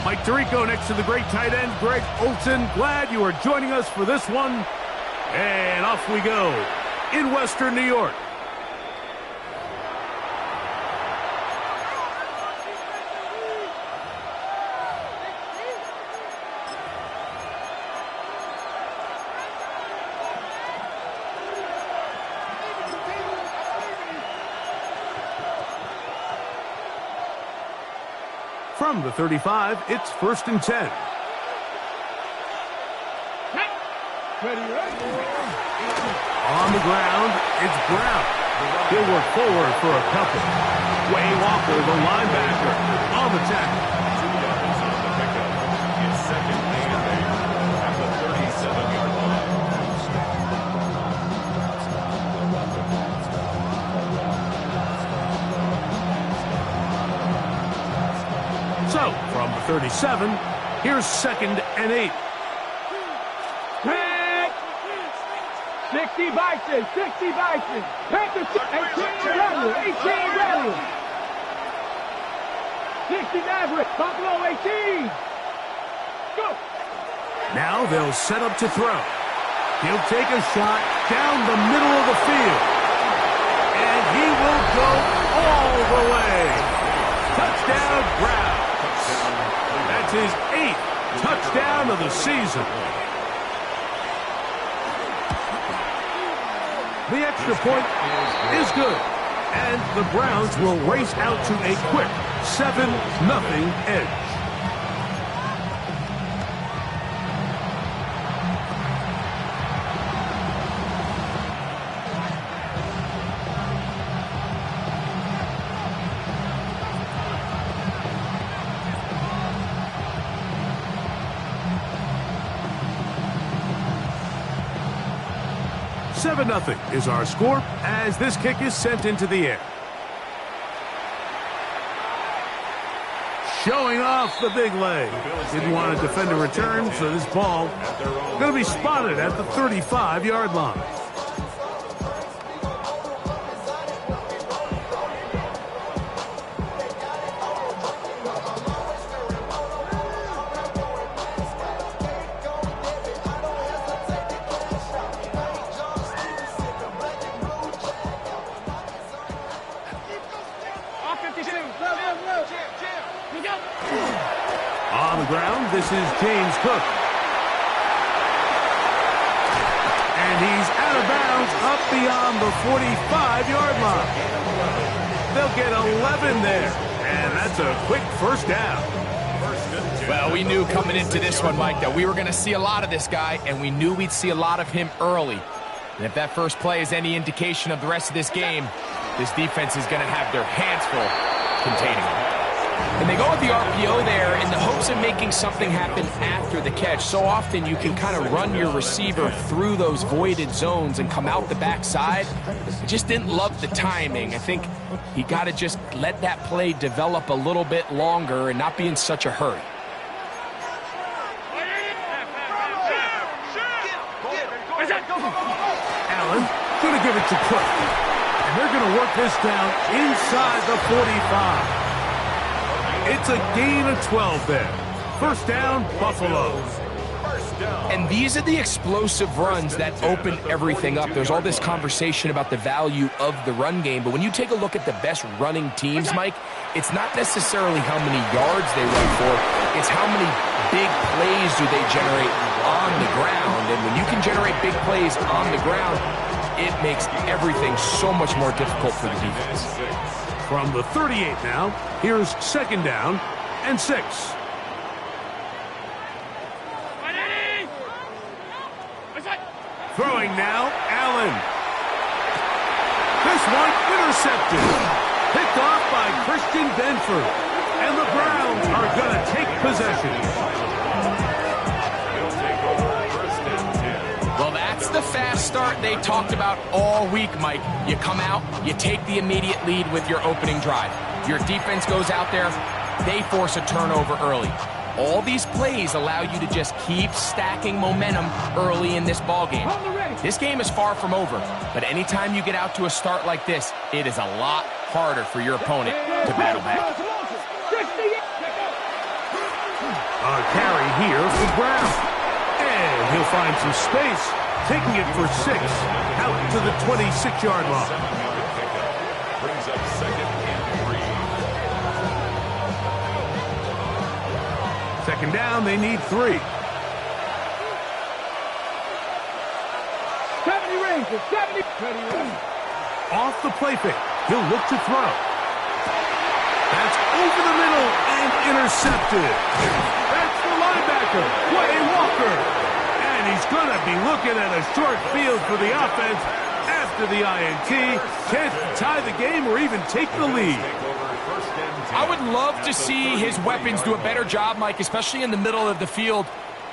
Mike Tirico next to the great tight end, Greg Olsen. Glad you are joining us for this one. And off we go in Western New York. From the 35, it's 1st and 10. On the ground, it's Brown. He'll work forward for a couple. Wayne Walker, the linebacker, on the tackle. 2 yards on the pickup. It's 2nd and 8 at the 37-yard line. So, from the 37, here's 2nd and 8. 60 Bison, 60 Bison. Panthers, 18 Rebel, 18 Rebel. 60 Maverick, Buffalo 18. Go. Now they'll set up to throw. He'll take a shot down the middle of the field. And he will go all the way. Touchdown, Brown. That's his 8th touchdown of the season. The extra point is good, and the Browns will race out to a quick 7-0 edge. Nothing is our score as this kick is sent into the air. Showing off the big leg. Didn't want to defend a return, so this ball going to be spotted at the 35-yard line. On the ground, this is James Cook. And he's out of bounds up beyond the 45-yard line. They'll get 11 there. And that's a quick 1st down. Well, we knew coming into this one, Mike, that we were going to see a lot of this guy, and we knew we'd see a lot of him early. And if that first play is any indication of the rest of this game, this defense is going to have their hands full containing him. And they go with the RPO there in the hopes of making something happen after the catch. So often you can kind of run your receiver through those voided zones and come out the backside. Just didn't love the timing. I think he got to just let that play develop a little bit longer and not be in such a hurry. Allen going to give it to Cook. And they're going to work this down inside the 45. It's a gain of 12 there. 1st down, Buffalo. And these are the explosive runs that open everything up. There's all this conversation about the value of the run game, but when you take a look at the best running teams, Mike, it's not necessarily how many yards they run for, it's how many big plays do they generate on the ground. And when you can generate big plays on the ground, it makes everything so much more difficult for the defense. From the 38 now, here's 2nd down and 6. Throwing now, Allen. This one intercepted. Picked off by Christian Benford. And the Browns are going to take possession. Well, that's the fast start they talked about all week, Mike. You come out, you take the immediate lead with your opening drive. Your defense goes out there, they force a turnover early. All these plays allow you to just keep stacking momentum early in this ballgame. This game is far from over, but anytime you get out to a start like this, it is a lot harder for your opponent to battle back. A carry here for Brown. And he'll find some space, taking it for 6, out to the 26-yard line. Brings up 2nd and 3. Second down, they need 3. 70 rings, 70 rings. Off the play fake, he'll look to throw. That's over the middle and intercepted. That's the linebacker, Quay Walker. And he's going to be looking at a short field for the offense after the INT. Chance to tie the game or even take the lead. I would love to see his weapons do a better job, Mike, especially in the middle of the field,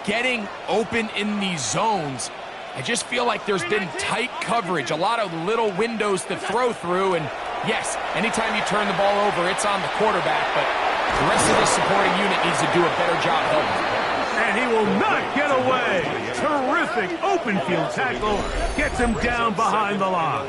getting open in these zones. I just feel like there's been tight coverage, a lot of little windows to throw through, and yes, anytime you turn the ball over, it's on the quarterback, but the rest of the supporting unit needs to do a better job helping. And he will not get away. Terrific open field tackle. Gets him down behind the line.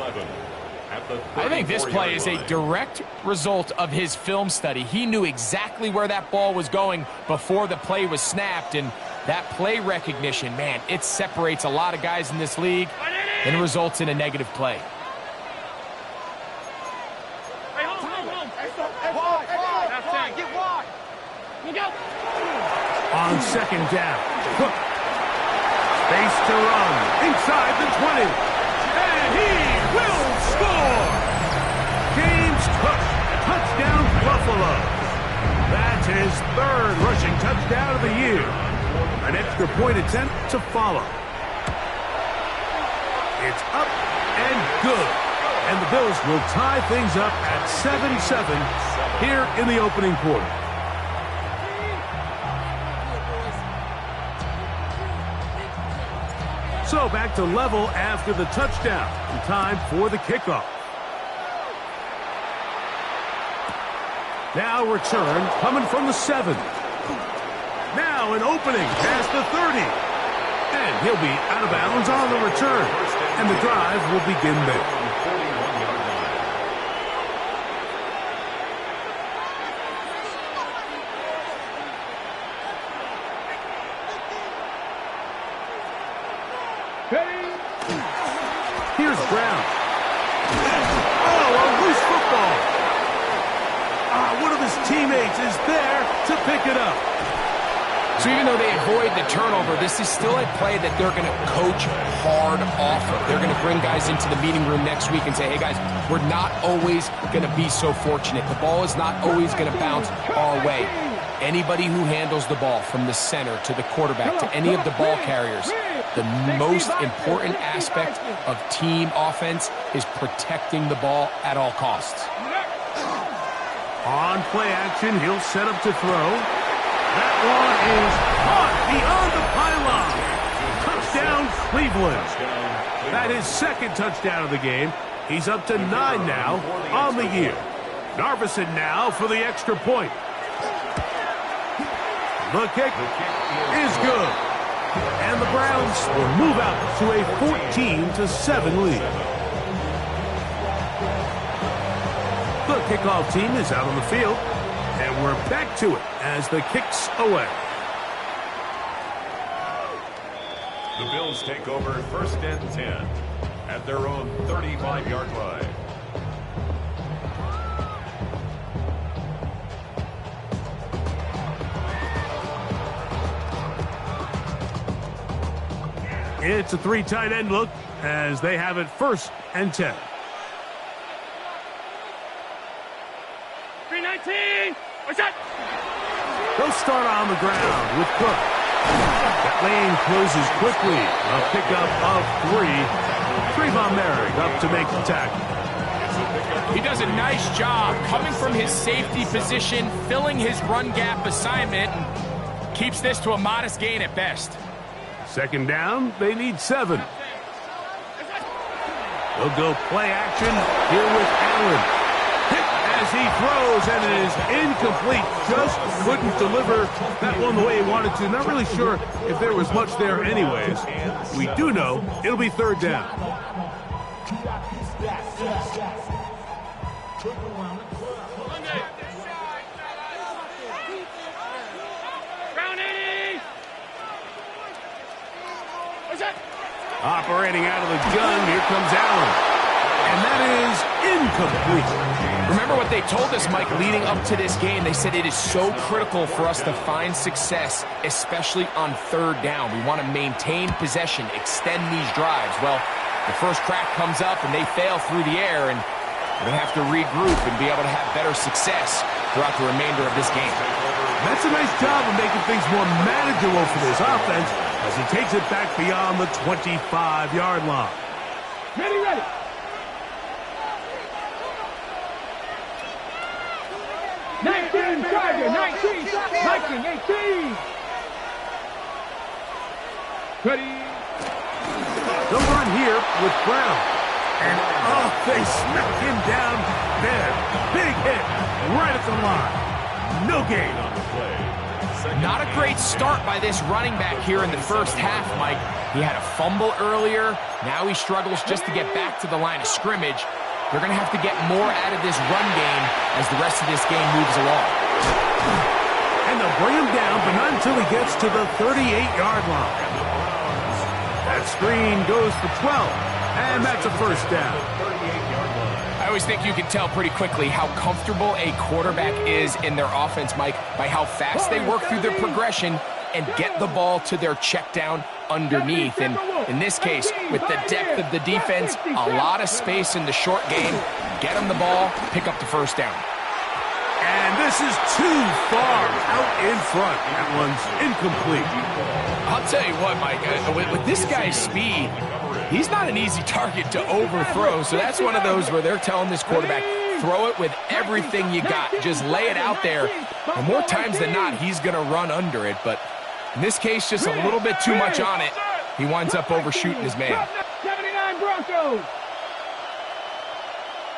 I think this play is a direct result of his film study. He knew exactly where that ball was going before the play was snapped, and that play recognition, man, it separates a lot of guys in this league and results in a negative play. On second down, Cook. Space to run inside the 20. And he will score! James Cook, touchdown Buffalo. That's his 3rd rushing touchdown of the year. An extra point attempt to follow. It's up and good. And the Bills will tie things up at 7-7 here in the opening quarter. So back to level after the touchdown. And time for the kickoff. Now return coming from the 7. Now an opening past the 30. And he'll be out of bounds on the return. And the drive will begin there. Here's Brown. Oh, a loose football. One of his teammates is there to pick it up. So even though they avoid the turnover, this is still a play that they're going to coach hard off of. They're going to bring guys into the meeting room next week and say, hey, guys, we're not always going to be so fortunate. The ball is not always going to bounce our way. Anybody who handles the ball from the center to the quarterback to any of the ball carriers, the most important aspect of team offense is protecting the ball at all costs. On play action, he'll set up to throw. That one is caught beyond the pylon. Touchdown, Cleveland. That is 2nd touchdown of the game. He's up to 9 now on the year. Narveson now for the extra point. The kick is good. And the Browns will move out to a 14-7 lead. The kickoff team is out on the field. And we're back to it as the kick's away. The Bills take over 1st and 10 at their own 35-yard line. It's a 3 tight end look as they have it 1st and 10. 319. What's that? They'll start on the ground with Cook. That lane closes quickly. A pickup of 3. Trevon Merrick up to make the tackle. He does a nice job coming from his safety position, filling his run gap assignment, and keeps this to a modest gain at best. 2nd down, they need 7. They'll go play action here with Allen. Hit as he throws, and it is incomplete. Just couldn't deliver that one the way he wanted to. Not really sure if there was much there anyways. We do know it'll be 3rd down. Brown 80. Operating out of the gun, here comes Allen. And that is incomplete. Remember what they told us, Mike, leading up to this game. They said it is so critical for us to find success, especially on third down. We want to maintain possession, extend these drives. Well, the first crack comes up and they fail through the air, and we're going to have to regroup and be able to have better success throughout the remainder of this game. That's a nice job of making things more manageable for this offense as he takes it back beyond the 25-yard line. Ready, ready. Charger, 19, Viking, 18. Ready. The run here with Brown. And, they smack him down there. Big hit right at the line. No gain on the play. Not a great start by this running back here in the first half, Mike. He had a fumble earlier. Now he struggles just to get back to the line of scrimmage. They're going to have to get more out of this run game as the rest of this game moves along. And they'll bring him down, but not until he gets to the 38-yard line. That screen goes for 12, and that's a first down. I always think you can tell pretty quickly how comfortable a quarterback is in their offense, Mike, by how fast they work through their progression and get the ball to their check down underneath. And in this case, with the depth of the defense, a lot of space in the short game, get them the ball, pick up the first down. And this is too far out in front. That one's incomplete. I'll tell you what, Mike, with this guy's speed, he's not an easy target to overthrow. So that's one of those where they're telling this quarterback, throw it with everything you got. Just lay it out there. And more times than not, he's going to run under it. But in this case, just a little bit too much on it. He winds up overshooting his man. 79 Broncos.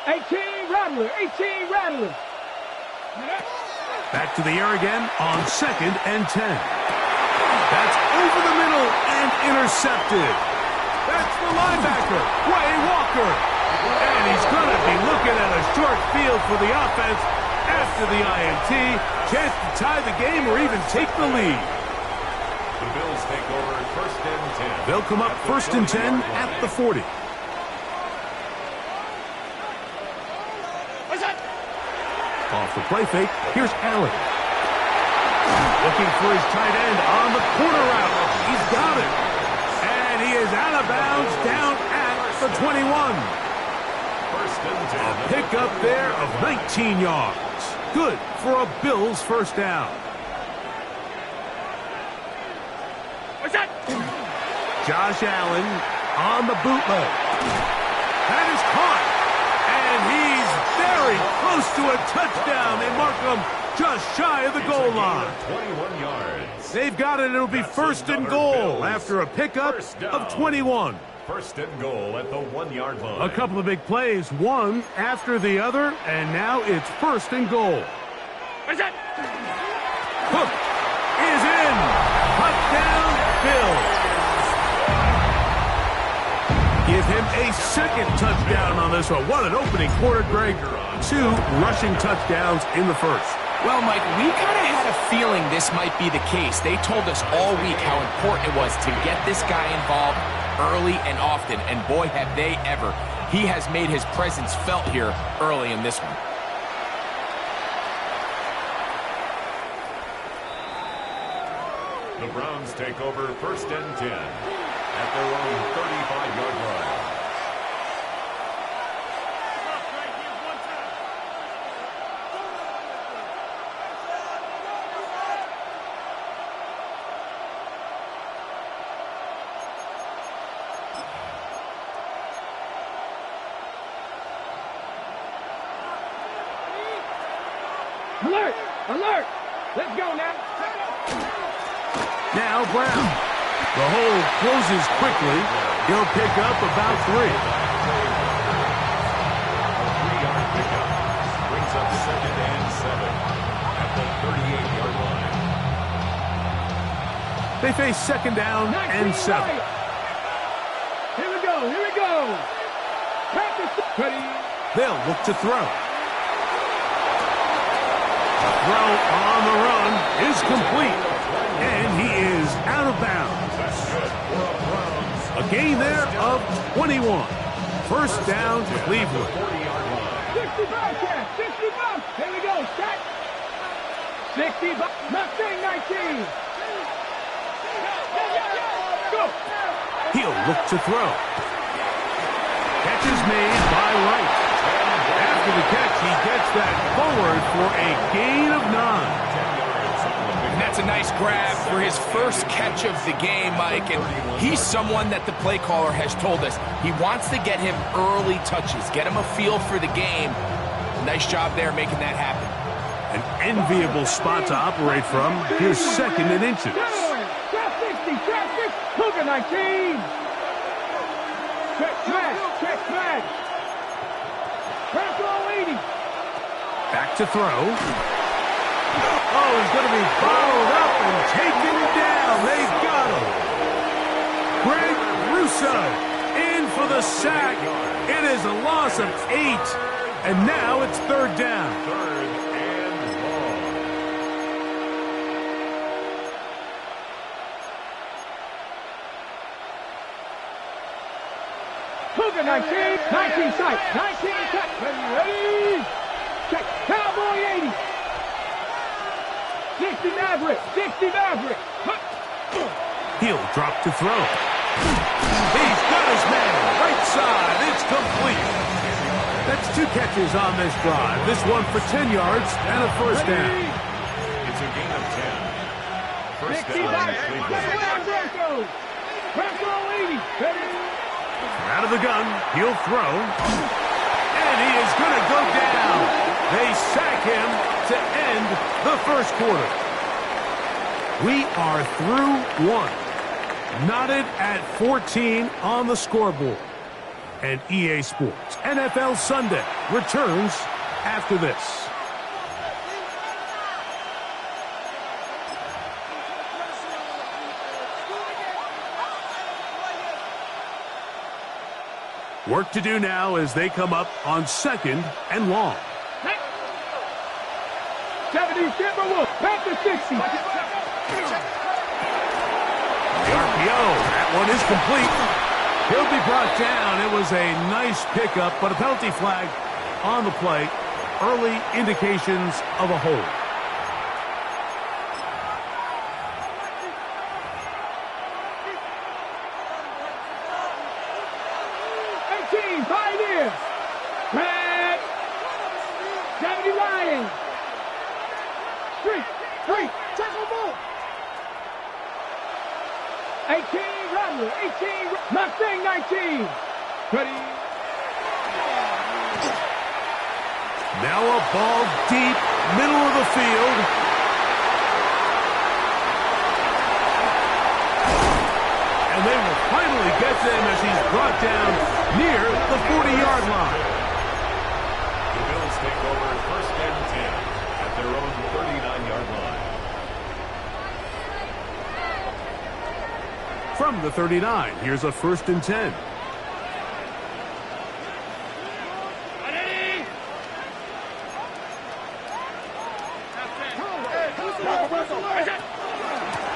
18 Rattler. 18 Rattler. Back to the air again on 2nd and 10. That's over the middle and intercepted. That's the linebacker, Ray Walker. And he's going to be looking at a short field for the offense after the INT. Chance to tie the game or even take the lead. The Bills take over 1st and 10. They'll come up 1st and 10 at the 40. Off the play fake, here's Allen. Looking for his tight end on the corner route. He's got it. And he is out of bounds down at the 21. 1st and 10. A pickup there of 19 yards. Good for a Bills first down. Josh Allen on the bootleg. That is caught. And he's very close to a touchdown. They mark him just shy of the goal line. 21 yards. They've got it. It'll be 1st and goal after a pickup of 21. 1st and goal at the 1-yard line. A couple of big plays, one after the other, and now it's 1st and goal. Hook is in. Touchdown, Bills. Give him a second touchdown on this one. What an opening quarter, Greg. 2 rushing touchdowns in the first. Well, Mike, we kind of had a feeling this might be the case. They told us all week how important it was to get this guy involved early and often, and boy, have they ever. He has made his presence felt here early in this one. The Browns take over 1st and 10 at their own 35-yard line. Alert! Alert! Let's go now. Now Brown. The hole closes quickly. He'll pick up about 3. 3-yard pickup brings up 2nd and 7 at the 38-yard line. They face 2nd down and 7. Here we go. Here we go. Practice. Ready. They'll look to throw. The throw on the run is complete. And he is out of bounds. That's good for a Browns A gain there of 21. First down, Cleveland. 65 catch, 65. Here we go, set. 65, Mustang 19. Go. He'll look to throw. Catch is made by Wright. After the catch, he gets that forward for a gain of 9. And that's a nice grab for his first catch of the game, Mike. And he's someone that the play caller has told us he wants to get him early touches, get him a feel for the game. Nice job there making that happen. An enviable spot to operate from. His second in inches. Check 60, check 60. Cougar 19. Check smash, check smash. Press all 80. Back to throw. Oh, he's going to be followed up and taken down. They've got him. Greg Russo in for the sack. It is a loss of 8. And now it's third down. Third and long. Cougar 19, 19 sight, 19 cut. Ready? Check, Cowboy 80. 60 Maverick, 60 Maverick. He'll drop to throw. He's got his man. Right side. It's complete. That's 2 catches on this drive. This one for 10 yards and a first down. It's a gain of 10. First 60 down, back, Cleveland. Press all 80. Ready? Out of the gun. He'll throw. And he is going to go down. They sack him to end the first quarter. We are through 1. Knotted at 14 on the scoreboard. And EA Sports NFL Sunday returns after this. Work to do now as they come up on 2nd and long. 70 Timberwolves, Panther 60. The RPO, that one is complete. He'll be brought down. It was a nice pickup, but a penalty flag on the play. Early indications of a hold. Pioneer. Red. 70 Lions. Street. Tackle ball. 18 Rattler. 18 Mustang 19. Ready. Now a ball deep, middle of the field. And they will finally get him as he's brought down near the 40-yard line. The Bills take over first and 10 at their own 39-yard line. From the 39, here's a first and 10.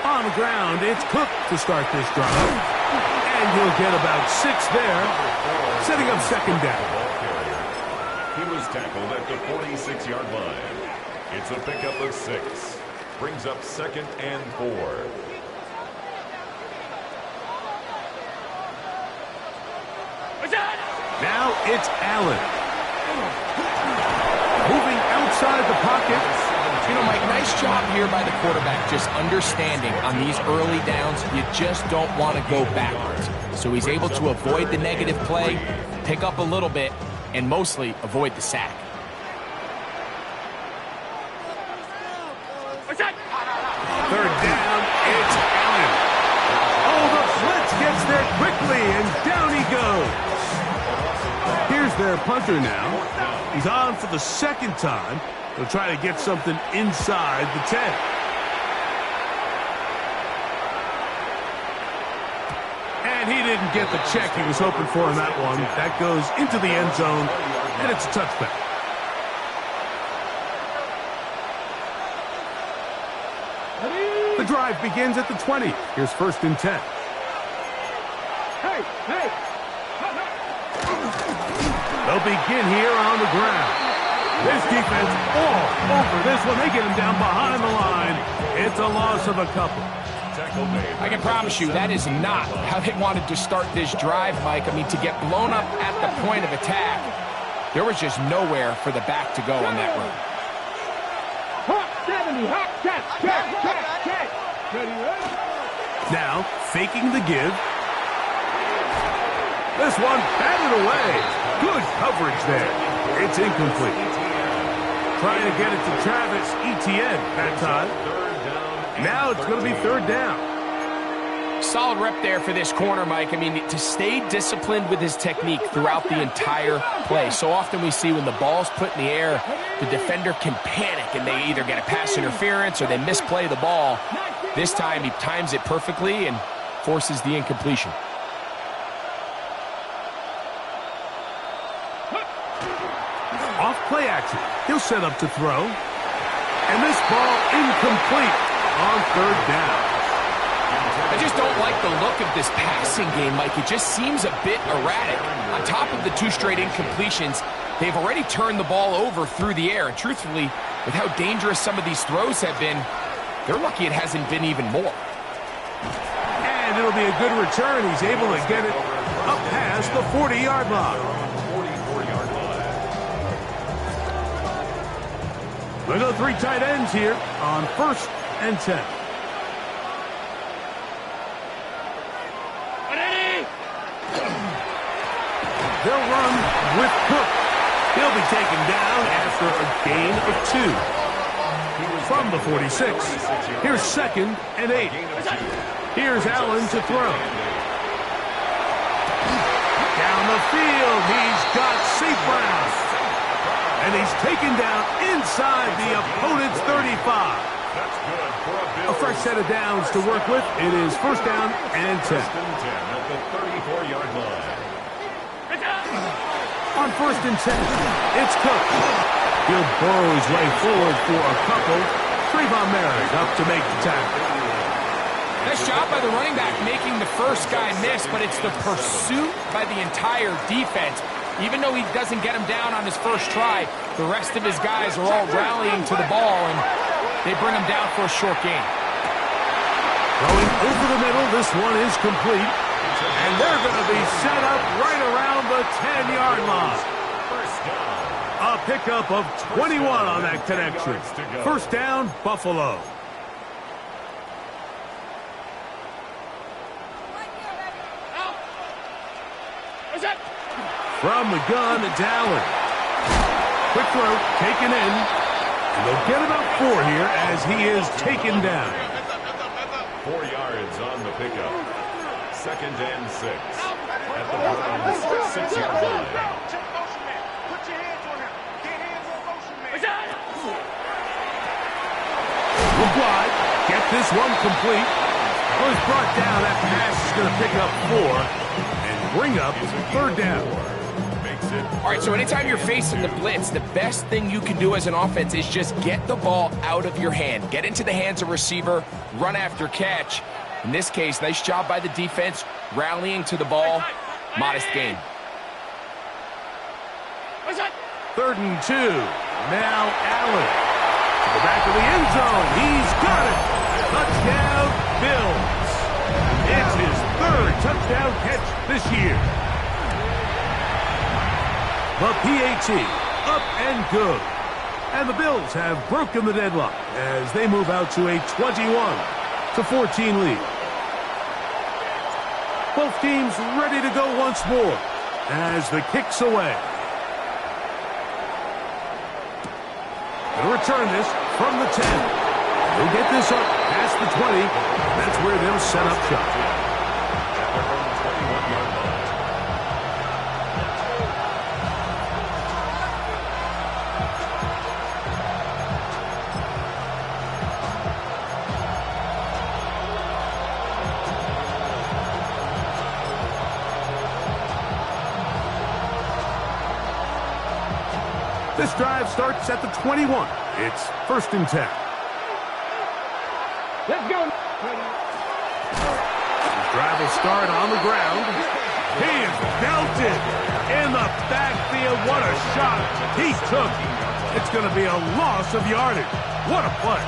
On the ground, it's Cook to start this drive. And he'll get about 6 there, setting up second down. He was tackled at the 46-yard line. It's a pickup of 6. Brings up 2nd and 4. Now it's Allen. Moving outside the pocket. You know, Mike, nice job here by the quarterback, just understanding on these early downs, you just don't want to go backwards. So he's able to avoid the negative play, pick up a little bit, and mostly avoid the sack. Third down, it's Allen. Oh, the blitz gets there quickly, and down he goes. Here's their punter now. He's on for the second time. They'll try to get something inside the 10. And he didn't get the check he was hoping for on that one. That goes into the end zone, and it's a touchback. The drive begins at the 20. Here's first and 10. Hey, hey. They'll begin here on the ground. This defense all over this one. They get him down behind the line. It's a loss of a couple. I can promise you that is not how they wanted to start this drive, Mike. I mean, to get blown up at the point of attack, there was just nowhere for the back to go on that run. Hot 70, hot check. Ready, ready? Now, faking the give. This one batted away. Good coverage there. It's incomplete. Trying to get it to Travis Etienne that time. Now it's going to be third down. Solid rep there for this corner, Mike. I mean, to stay disciplined with his technique throughout the entire play. So often we see when the ball's put in the air, the defender can panic and they either get a pass interference or they misplay the ball. This time he times it perfectly and forces the incompletion. Off play action. He'll set up to throw. And this ball incomplete on third down. I just don't like the look of this passing game, Mike. It just seems a bit erratic. On top of the 2 straight incompletions, they've already turned the ball over through the air. And truthfully, with how dangerous some of these throws have been, they're lucky it hasn't been even more. And it'll be a good return. He's able to get it up past the 40-yard line. We go 3 tight ends here on 1st and 10. They'll run with Cook. He'll be taken down after a gain of 2. From the 46, here's 2nd and 8. Here's Allen to throw. Down the field, he's got St. Brown. And he's taken down inside the opponent's 35. A fresh set of downs to work with. It is 1st down and 10. At the 34-yard line. On 1st and 10, it's Cook. He'll burrow his way forward for a couple. Trayvon Merrick up to make the tackle. Nice job by the running back making the first guy miss, but it's the pursuit by the entire defense. Even though he doesn't get him down on his first try, the rest of his guys are all rallying to the ball, and they bring him down for a short gain. Going over the middle, this one is complete. And they're going to be set up right around the 10-yard line. A pickup of 21 on that connection. 1st down, Buffalo. From the gun, it's Allen. Quick throw, taken in. And they'll get about 4 here as he is taken down. 4 yards on the pickup. 2nd and 6. At the Browns' 6-yard line. Look wide. Get this one complete. Was brought down. That pass is going to pick up 4 and bring up 3rd down. All right, so anytime you're facing the blitz, the best thing you can do as an offense is just get the ball out of your hand. Get into the hands of receiver, run after catch. In this case, nice job by the defense, rallying to the ball. Modest gain. 3rd and 2. Now Allen. To the back of the end zone. He's got it. Touchdown, Bills. It's his 3rd touchdown catch this year. The PAT, up and good. And the Bills have broken the deadlock as they move out to a 21-14 lead. Both teams ready to go once more as the kick's away. They'll return this from the 10. They'll get this up past the 20. That's where they'll set up shop. This drive starts at the 21. It's 1st and 10. Let's go. Travel start on the ground. He is belted in the backfield. What a shot he took. It's going to be a loss of yardage. What a play.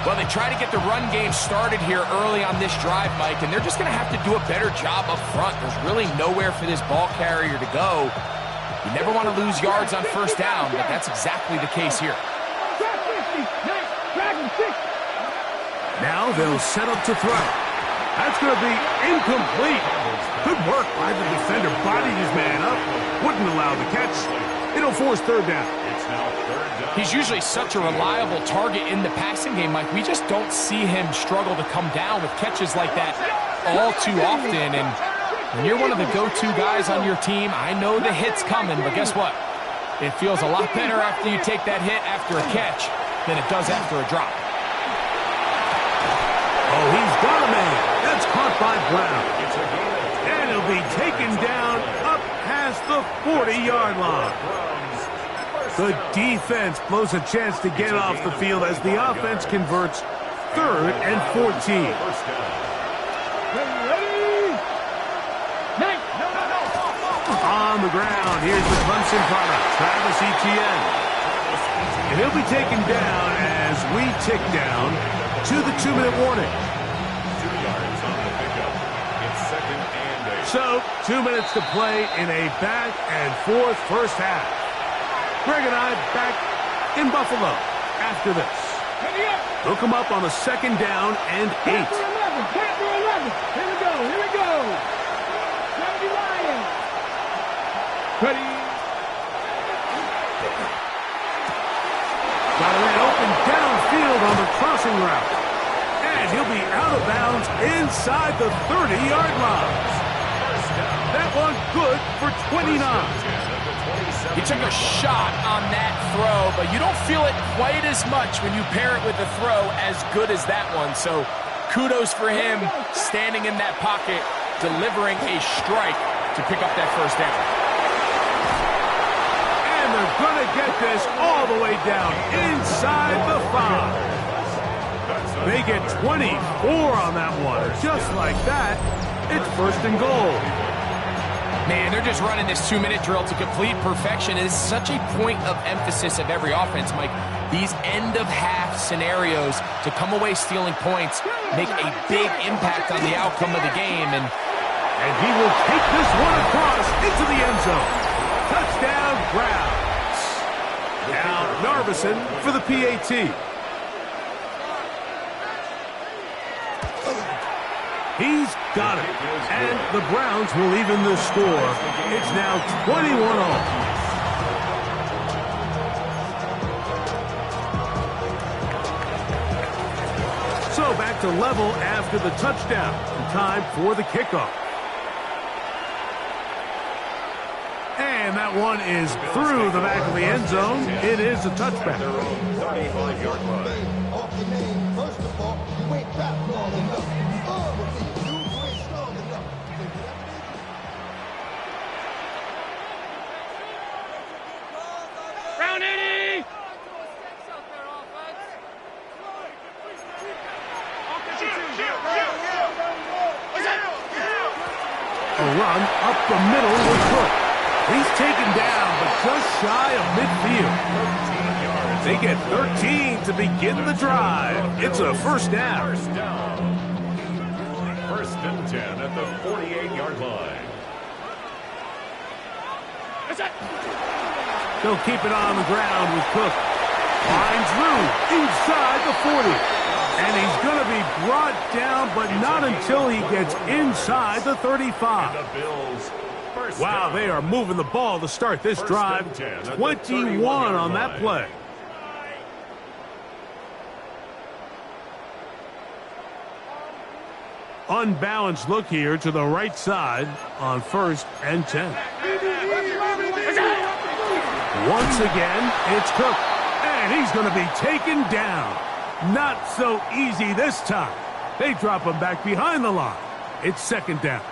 Well, they try to get the run game started here early on this drive, Mike, and they're just going to have to do a better job up front. There's really nowhere for this ball carrier to go. You never want to lose yards on first down, but that's exactly the case here. Now they'll set up to throw. That's going to be incomplete. Good work by the defender. Bodied his man up. Wouldn't allow the catch. It'll force third down. He's usually such a reliable target in the passing game, Mike. We just don't see him struggle to come down with catches like that all too often. And when you're one of the go-to guys on your team, I know the hit's coming, but guess what? It feels a lot better after you take that hit after a catch than it does after a drop. Oh, he's got a man. That's caught by Brown. And he'll be taken down up past the 40-yard line. The defense blows a chance to get off the field as the offense converts 3rd and 14. On the ground, here's the Clemson product, Travis Etienne. And he'll be taken down as we tick down to the 2-minute warning. 2 yards on the pickup. It's 2nd and 8. So, 2 minutes to play in a back-and-forth first half. Greg and I back in Buffalo after this. Hook him up on a 2nd down and 8. Back for 11. Here we go. 70 Lions. Ready. Got a man open downfield on the crossing route. And he'll be out of bounds inside the 30-yard line. That one good for 29. He took a shot on that throw, but you don't feel it quite as much when you pair it with a throw as good as that one. So kudos for him standing in that pocket, delivering a strike to pick up that first down. And they're going to get this all the way down inside the 5. They get 24 on that one. Just like that, it's 1st and goal. Man, they're just running this 2-minute drill to complete perfection. It is such a point of emphasis of every offense, Mike. These end-of-half scenarios to come away stealing points make a big impact on the outcome of the game. And he will take this one across into the end zone. Touchdown, Browns. Now, Narveson for the PAT. He's got it. And the Browns will even the score. It's now 21-all. So back to level after the touchdown. Time for the kickoff. And that one is through the back of the end zone. It is a touchback. 35-yard line. A run up the middle with Cook. He's taken down, but just shy of midfield. They get 13 to begin the drive. It's a first down. 1st and 10 at the 48-yard line. They'll keep it on the ground with Cook. Finds room inside the 40. And he's going to be brought down, but not until he gets inside the 35. Wow, they are moving the ball to start this drive. 21 on that play. Unbalanced look here to the right side on 1st and 10. Once again, it's Cook. And he's going to be taken down. Not so easy this time. They drop him back behind the line. It's 2nd down.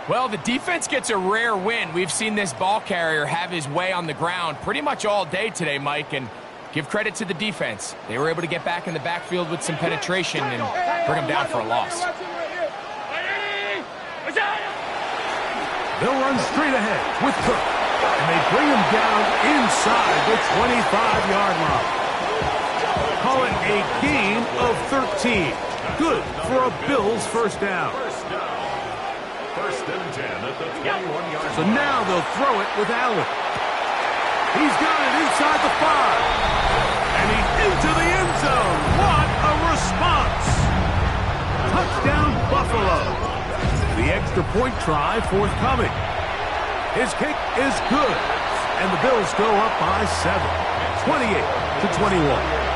Well, the defense gets a rare win. We've seen this ball carrier have his way on the ground pretty much all day today, Mike, and give credit to the defense. They were able to get back in the backfield with some penetration and bring him down for a loss. They'll run straight ahead with Cook. And they bring him down inside the 25-yard line. Call it a gain of 13. Good for a Bills first down. First and 10 at the 21-yard line. So now they'll throw it with Allen. He's got it inside the 5. And he's into the end zone. What a response. Touchdown, Buffalo. The extra point try forthcoming. His kick is good. And the Bills go up by 7. 28-21.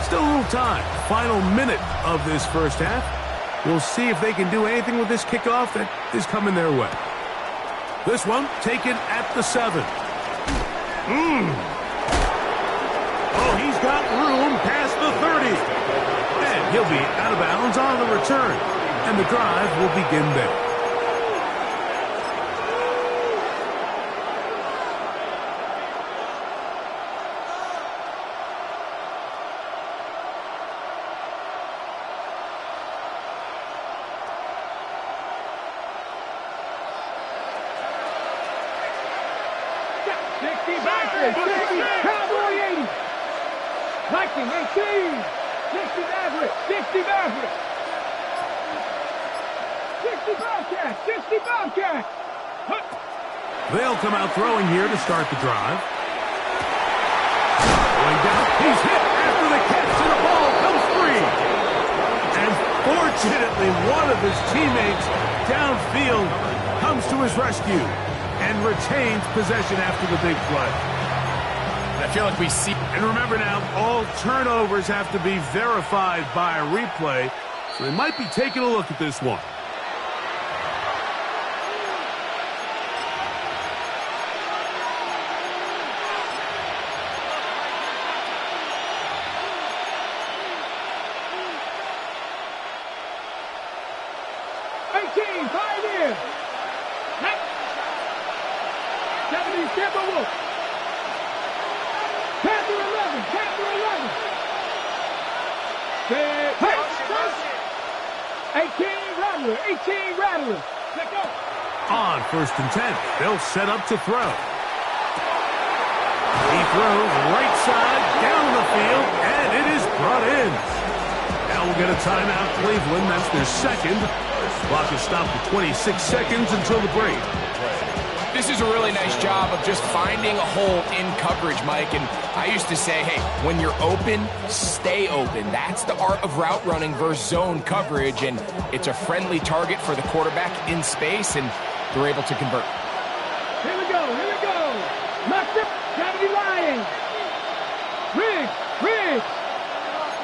Still a little time. Final minute of this first half. We'll see if they can do anything with this kickoff that is coming their way. This one taken at the 7. Oh, he's got room past the 30. And he'll be out of bounds on the return. And the drive will begin there. Cowboy 80. 1918. 60 Maverick. 60 Maverick. 60 Bobcat. 60 Bobcat. They'll come out throwing here to start the drive. Going down. He's hit after the catch, and the ball comes free. And fortunately, one of his teammates downfield comes to his rescue and retains possession after the big play. I feel like we see... And remember now, all turnovers have to be verified by a replay, so they might be taking a look at this one. Pioneer. 70 Timberwolves. Panther 11. Panther 11. 18 Rattler. 18 Rattler. Let's go. On first and 10, they'll set up to throw. He throws right side down the field, and it is brought in. Now we'll get a timeout, Cleveland. That's their second. Clock is stopped at 26 seconds until the break. This is a really nice job of just finding a hole in coverage, Mike. And I used to say, hey, when you're open, stay open. That's the art of route running versus zone coverage. And it's a friendly target for the quarterback in space, and they're able to convert. Here we go. Here we go. Left up. 70 Lions. Riggs.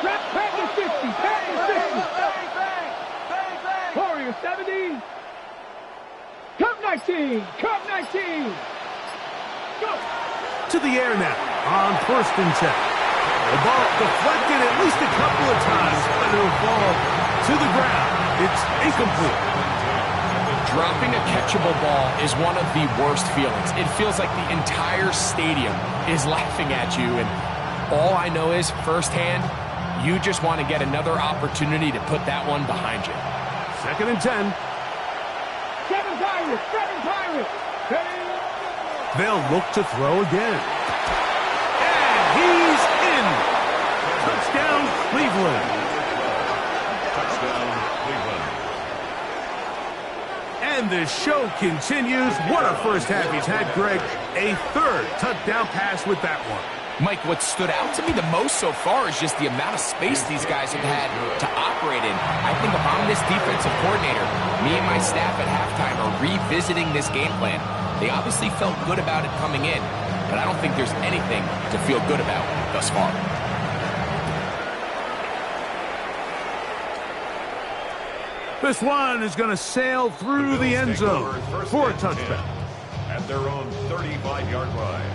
Panther 60. Panther 60. Warrior 70. Cup 19. Cup 19. Go. To the air now on first and 10. The ball deflected at least a couple of times, but it'll fall to the ground. It's incomplete. Dropping a catchable ball is one of the worst feelings. It feels like the entire stadium is laughing at you, and all I know is firsthand, you just want to get another opportunity to put that one behind you. Second and 10. Seven Pirates. They'll look to throw again. And he's in. Touchdown, Cleveland. Touchdown, Cleveland. And the show continues. What a first half he's had, Greg. A third touchdown pass with that one. Mike, what stood out to me the most so far is just the amount of space these guys have had to operate in. I think if I'm this defensive coordinator, me and my staff at halftime are revisiting this game plan. They obviously felt good about it coming in, but I don't think there's anything to feel good about thus far. This one is going to sail through the end zone for a touchdown. At their own 35-yard line.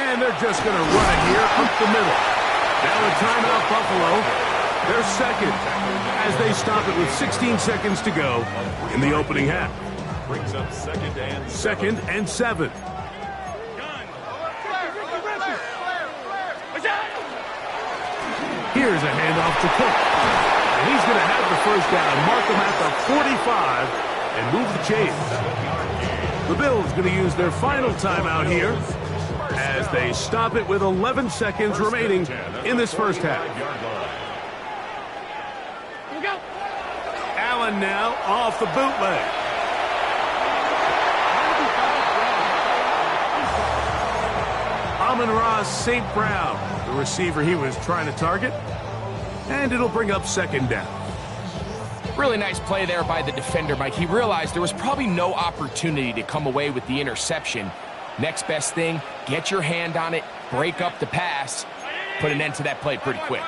And they're just going to run it here up the middle. Now a timeout, Buffalo. They're second as they stop it with 16 seconds to go in the opening half. Brings up second and 7. Here's a handoff to Cook. And he's going to have the first down, mark him at the 45, and move the chains. The Bills going to use their final timeout here as they stop it with 11 seconds remaining in this first half. Allen now off the bootleg. Amon-Ra St. Brown, the receiver he was trying to target, and it'll bring up second down. Really nice play there by the defender, Mike. He realized there was probably no opportunity to come away with the interception. Next best thing, get your hand on it, break up the pass, put an end to that play pretty quick.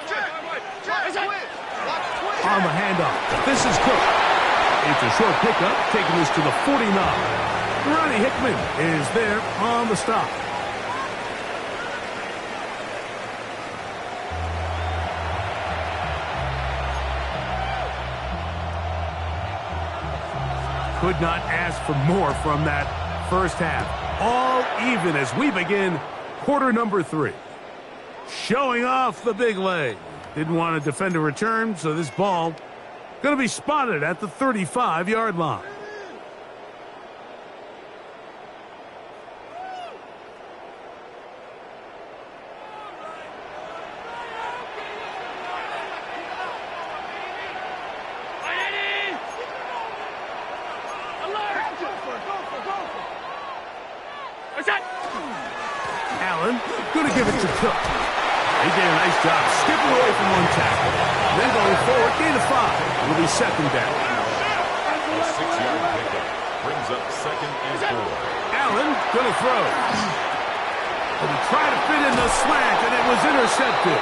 On the handoff, this is Cook. It's a short pickup, taking this to the 49. Ronnie Hickman is there on the stop. Could not ask for more from that first half. All even as we begin quarter number 3. Showing off the big leg. Didn't want to defend a return, so this ball going to be spotted at the 35-yard line. Allen going to give it to Cook. He did a nice job skipping away from one tackle. Then going forward, gain of 5. It'll be second down. A 6-yard pickup brings up second and 4. Allen going to throw. But he tried to fit in the slant, and it was intercepted.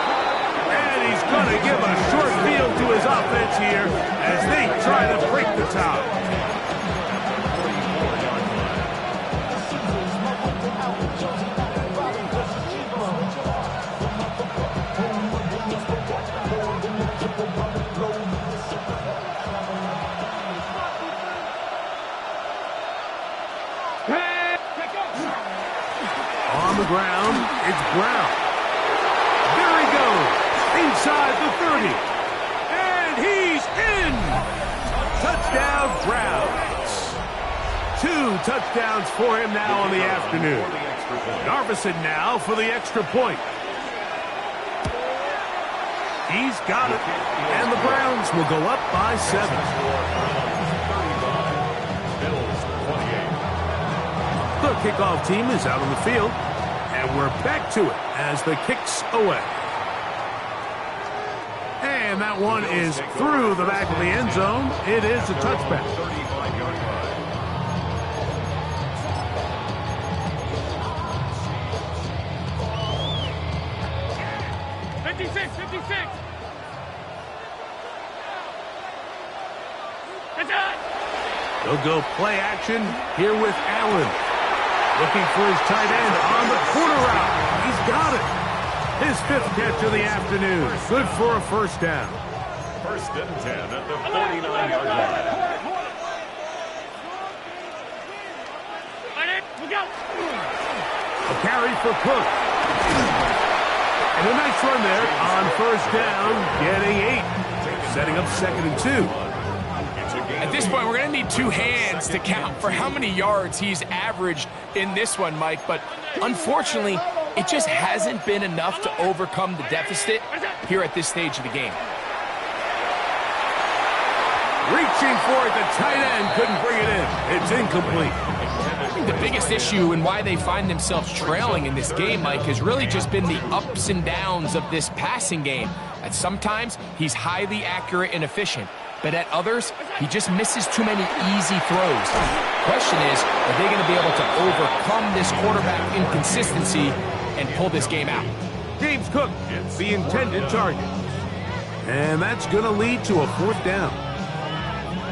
And he's going to give a short field to his offense here as they try to break the tie. On the ground, it's Brown. There he goes, inside the 30. And he's in! Touchdown, Browns. 2 touchdowns for him now on the afternoon. Narveson now for the extra point. He's got it. And the Browns will go up by 7. The kickoff team is out on the field, and we're back to it as the kick's away. And that one is through the back of the end zone. It is a touchback. 35-yard line. 56. They'll go play action here with Allen. Looking for his tight end on the corner route. He's got it. His 5th catch of the afternoon. Good for a first down. First and 10 at the 49-yard line. A carry for Cook. And a nice run there on first down, getting 8. Setting up second and 2. At this point, we're going to need 2 hands to count for how many yards he's averaged in this one, Mike. But unfortunately, it just hasn't been enough to overcome the deficit here at this stage of the game. Reaching for it, the tight end couldn't bring it in. It's incomplete. I think the biggest issue and why they find themselves trailing in this game, Mike, has really just been the ups and downs of this passing game. At sometimes, he's highly accurate and efficient. But at others, he just misses too many easy throws. Question is, are they going to be able to overcome this quarterback inconsistency and pull this game out? James Cook gets the intended target. And that's going to lead to a 4th down.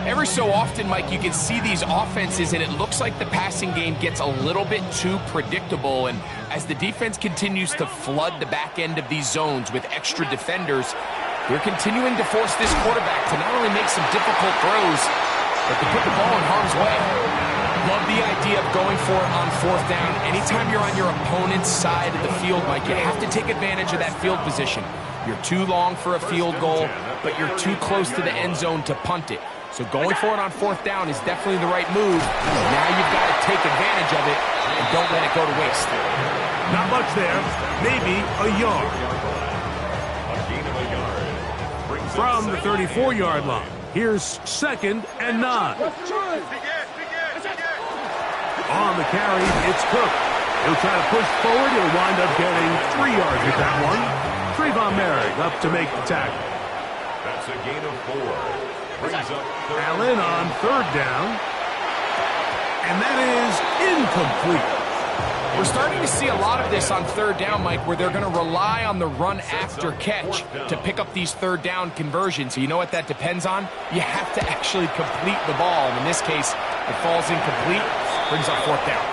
Every so often, Mike, you can see these offenses, and it looks like the passing game gets a little bit too predictable. And as the defense continues to flood the back end of these zones with extra defenders, they're continuing to force this quarterback to not only make some difficult throws, but to put the ball in harm's way. Love the idea of going for it on fourth down. Anytime you're on your opponent's side of the field, Mike, you have to take advantage of that field position. You're too long for a field goal, but you're too close to the end zone to punt it. So going for it on fourth down is definitely the right move. Now you've got to take advantage of it and don't let it go to waste. Not much there. Maybe a yard. From the 34-yard line, here's 2nd and 9. On the carry, it's Cook. He'll try to push forward. He'll wind up getting 3 yards with that one. Trayvon Merrick up to make the tackle. That's a gain of 4. Brings up Allen on 3rd down. And that is incomplete. We're starting to see a lot of this on 3rd down, Mike, where they're going to rely on the run after catch to pick up these 3rd down conversions. So you know what that depends on? You have to actually complete the ball. And in this case, it falls incomplete, brings up 4th down.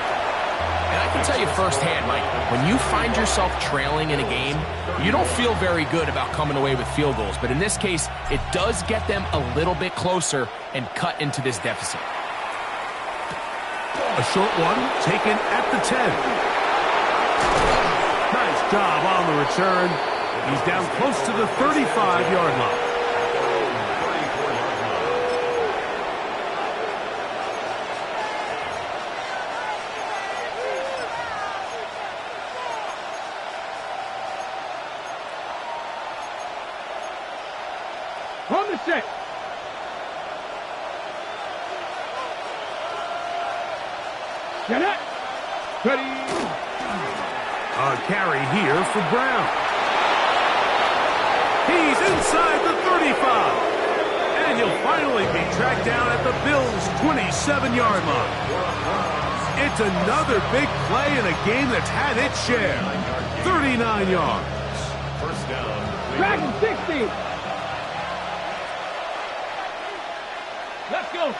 And I can tell you firsthand, Mike, when you find yourself trailing in a game, you don't feel very good about coming away with field goals. But in this case, it does get them a little bit closer and cut into this deficit. A short one taken at the 10. Nice job on the return. He's down close to the 35-yard line. On the set. Get it. Ready. A carry here for Brown. He's inside the 35. And he'll finally be tracked down at the Bills' 27-yard line. It's another big play in a game that's had its share. 39 yards. first down. Dragon 60. Let's go.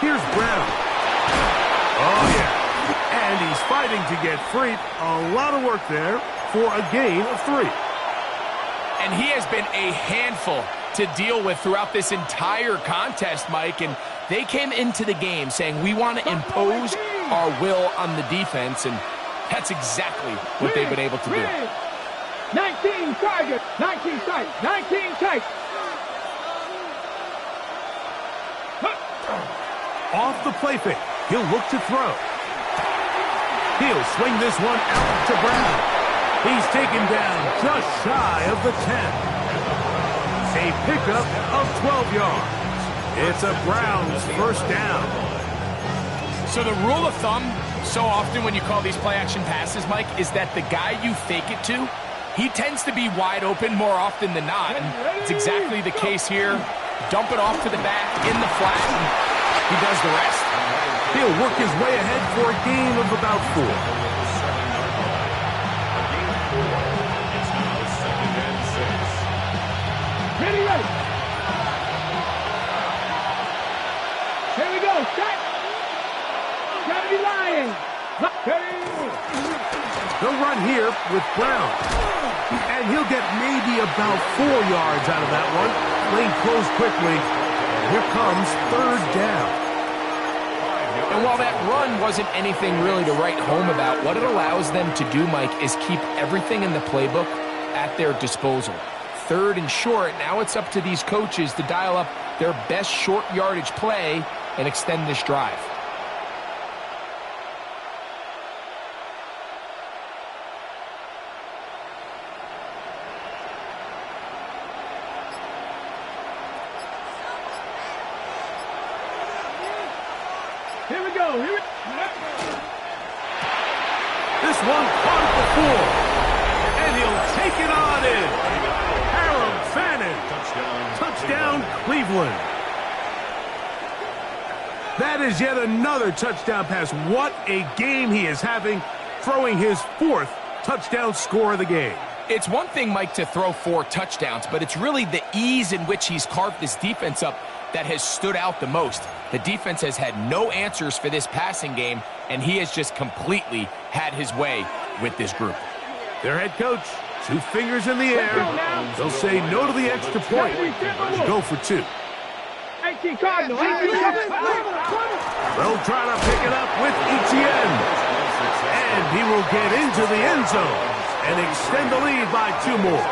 Here's Brown. Oh, yeah. And he's fighting to get free. A lot of work there for a gain of 3. And he has been a handful to deal with throughout this entire contest, Mike. And they came into the game saying, we want to impose our will on the defense. And that's exactly what they've been able to do. 19 targets, 19 sight, 19 tight. Off the play fake. He'll look to throw. He'll swing this one out to Brown. He's taken down just shy of the 10. A pickup of 12 yards. It's a Browns first down. So the rule of thumb, so often when you call these play-action passes, Mike, is that the guy you fake it to, he tends to be wide open more often than not. And it's exactly the case here. Dump it off to the back in the flat, and he does the rest. He'll work his way ahead for a gain of about 4. Ready. Here we go. Set. Gotta be lying. They'll run here with Brown. And he'll get maybe about 4 yards out of that one. Lane closed quickly. Here comes third down. And while that run wasn't anything really to write home about, what it allows them to do, Mike, is keep everything in the playbook at their disposal. Third and short, now it's up to these coaches to dial up their best short yardage play and extend this drive. Here we go. This one caught it before. And he'll take it on in. Aaron Fannin. Touchdown, Cleveland. That is yet another touchdown pass. What a game he is having, throwing his 4th touchdown score of the game. It's one thing, Mike, to throw 4 touchdowns, but it's really the ease in which he's carved this defense up that has stood out the most. The defense has had no answers for this passing game, and he has just completely had his way with this group. Their head coach, 2 fingers in the air. They'll say no to the extra point. Go for 2. 18 Cardinal, 18 They'll try to pick it up with Etienne. And he will get into the end zone and extend the lead by 2 more.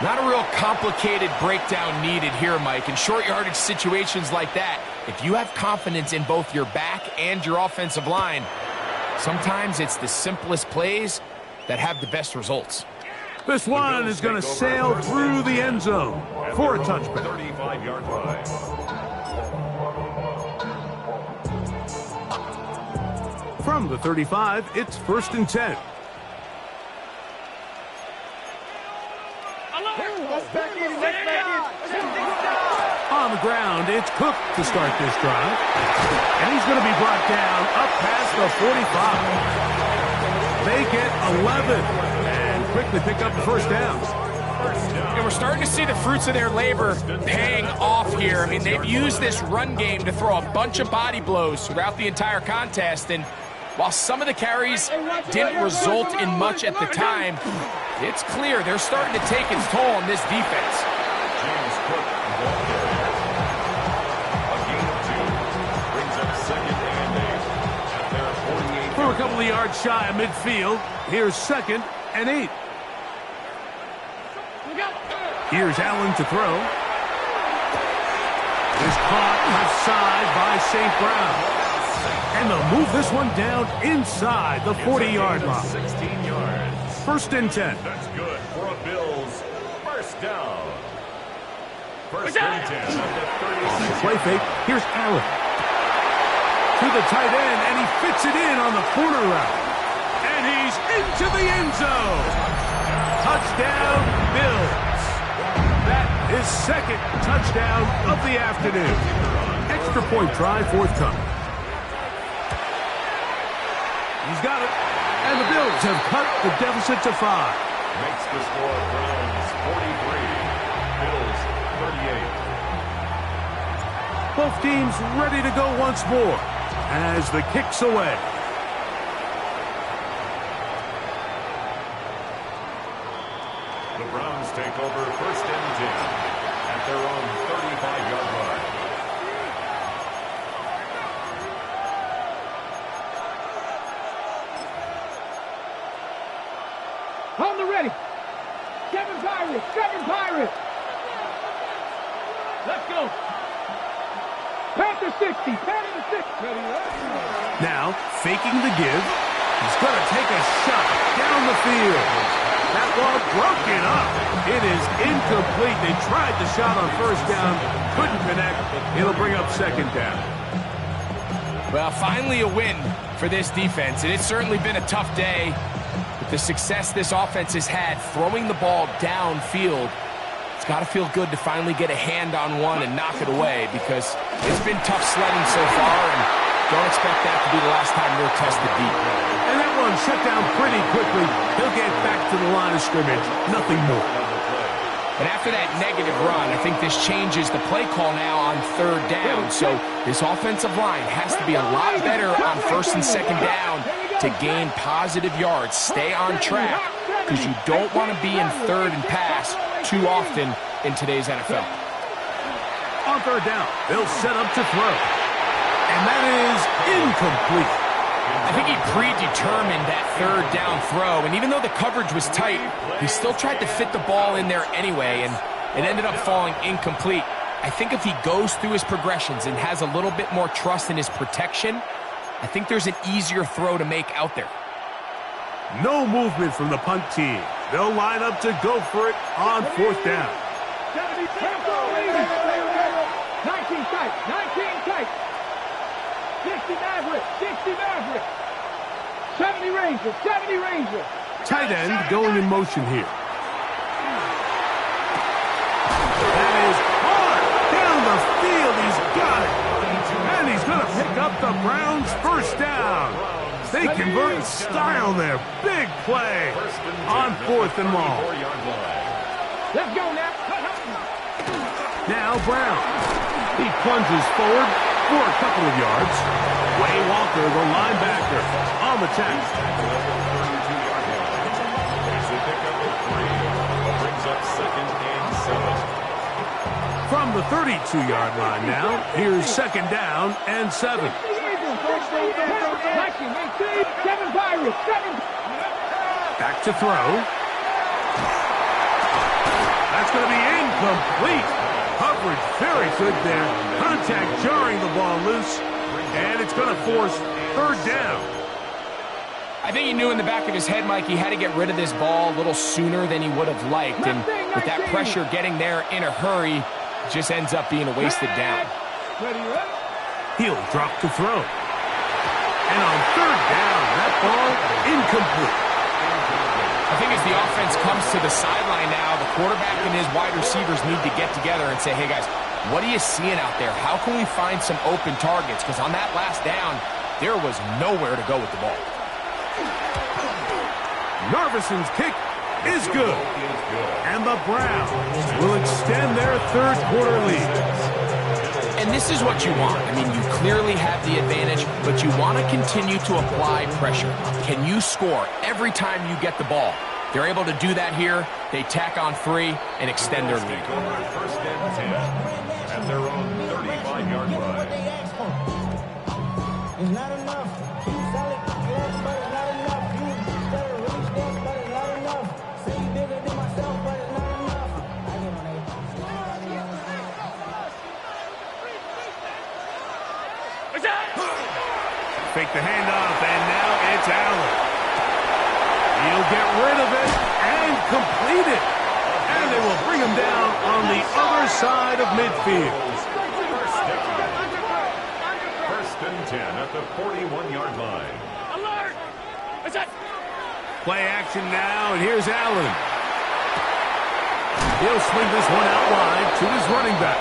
Not a real complicated breakdown needed here, Mike. In short yardage situations like that, if you have confidence in both your back and your offensive line, sometimes it's the simplest plays that have the best results. This one is going to sail through the end zone for a touchback. 35-yard line. From the 35, it's 1st and 10. On the ground, it's Cook to start this drive. And he's going to be brought down up past the 45. They get 11 and quickly pick up the 1st down. And we're starting to see the fruits of their labor paying off here. I mean, they've used this run game to throw a bunch of body blows throughout the entire contest. And while some of the carries didn't result in much at the time, it's clear they're starting to take its toll on this defense. James Cook, ball carrier. A gain of 2. Brings up 2nd and 8. At their 48. For a couple of yards shy of midfield, here's 2nd and 8. Here's Allen to throw. Is caught left side by St. Brown. And they'll move this one down inside the 40-yard line. 16 yards. 1st and 10. That's good for a Bills 1st down. 1st and 10 at the 36. Play fake. Here's Allen. To the tight end, and he fits it in on the corner route. And he's into the end zone. Touchdown, Bills. That is 2nd touchdown of the afternoon. Extra point try forthcoming. He's got it. And the Bills have cut the deficit to 5. Makes the score Browns 43. Bills 38. Both teams ready to go once more as the kick's away. The Browns take over 1st and 10 at their own 35-yard line. On the ready. 7 Pirates, 7 Pirates. Let's go. Panther 60, Panther 60. Ready, ready. Now, faking the give. He's going to take a shot down the field. That ball broken up. It is incomplete. They tried the shot on 1st down. Couldn't connect. It'll bring up 2nd down. Well, finally a win for this defense, and it's certainly been a tough day. With the success this offense has had throwing the ball downfield, it's got to feel good to finally get a hand on one and knock it away, because it's been tough sledding so far, and don't expect that to be the last time they're tested deep. And that one shut down pretty quickly. He'll get back to the line of scrimmage. Nothing more. And after that negative run, I think this changes the play call now on 3rd down. So this offensive line has to be a lot better on 1st and 2nd down to gain positive yards. Stay on track, because you don't want to be in 3rd and pass too often in today's NFL. On 3rd down, they'll set up to throw. And that is incomplete. I think he predetermined that 3rd down throw, and even though the coverage was tight, he still tried to fit the ball in there anyway, and it ended up falling incomplete. I think if he goes through his progressions and has a little bit more trust in his protection, I think there's an easier throw to make out there. No movement from the punt team. They'll line up to go for it on 4th down. 19 tight, 19 tight. 60 Maverick, 60 Maverick. 70 Ranger, 70 Ranger. Tight end going in motion here. That is hard down the field. He's got it. And he's going to pick up the Browns' 1st down. They convert in style there. Big play on 4th and long. Let's go now. Now Brown. He plunges forward for a couple of yards. Way Walker, the linebacker, on the tackle. Brings up 2nd and 7. From the 32-yard line now, here's 2nd down and 7. Back to throw. That's going to be incomplete. Coverage very good there. Contact jarring the ball loose. And it's going to force 3rd down. I think he knew in the back of his head, Mike, he had to get rid of this ball a little sooner than he would have liked. And with that pressure getting there in a hurry, it just ends up being a wasted down. He'll drop to throw. And on 3rd down, that ball incomplete. I think as the offense comes to the sideline now, the quarterback and his wide receivers need to get together and say, hey, guys, what are you seeing out there? How can we find some open targets? Because on that last down, there was nowhere to go with the ball. Narvison's kick is good. And the Browns will extend their 3rd quarter lead. And this is what you want. I mean, you clearly have the advantage, but you want to continue to apply pressure. Can you score every time you get the ball? They're able to do that here. They tack on 3 and extend their lead. 1st and 10 at their own 35-yard line. It's not enough. You solid, yes, but it's not enough. You better really step, but it's not enough. Say you bigger than myself, but it's not enough. I get on it. Fake the handoff, and now it's Allen. He'll get rid of it and complete it. And they will bring him down on the other side of midfield. 1st and 10 at the 41-yard line. Alert! What's that? Play action now, and here's Allen. He'll swing this one out wide to his running back.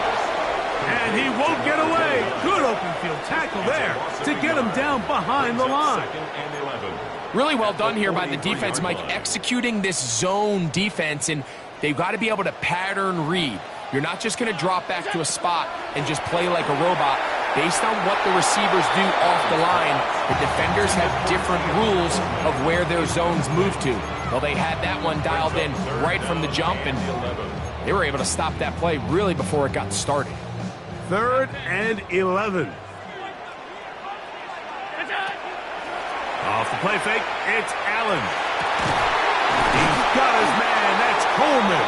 And he won't get away. Good open field tackle there to get him down behind the line. 2nd and 11. Really well done here by the defense, Mike, executing this zone defense, and they've got to be able to pattern read. You're not just going to drop back to a spot and just play like a robot. Based on what the receivers do off the line, the defenders have different rules of where their zones move to. Well, they had that one dialed in right from the jump, and they were able to stop that play really before it got started. 3rd and 11. Off the play fake, it's Allen. He's got his man, that's Coleman.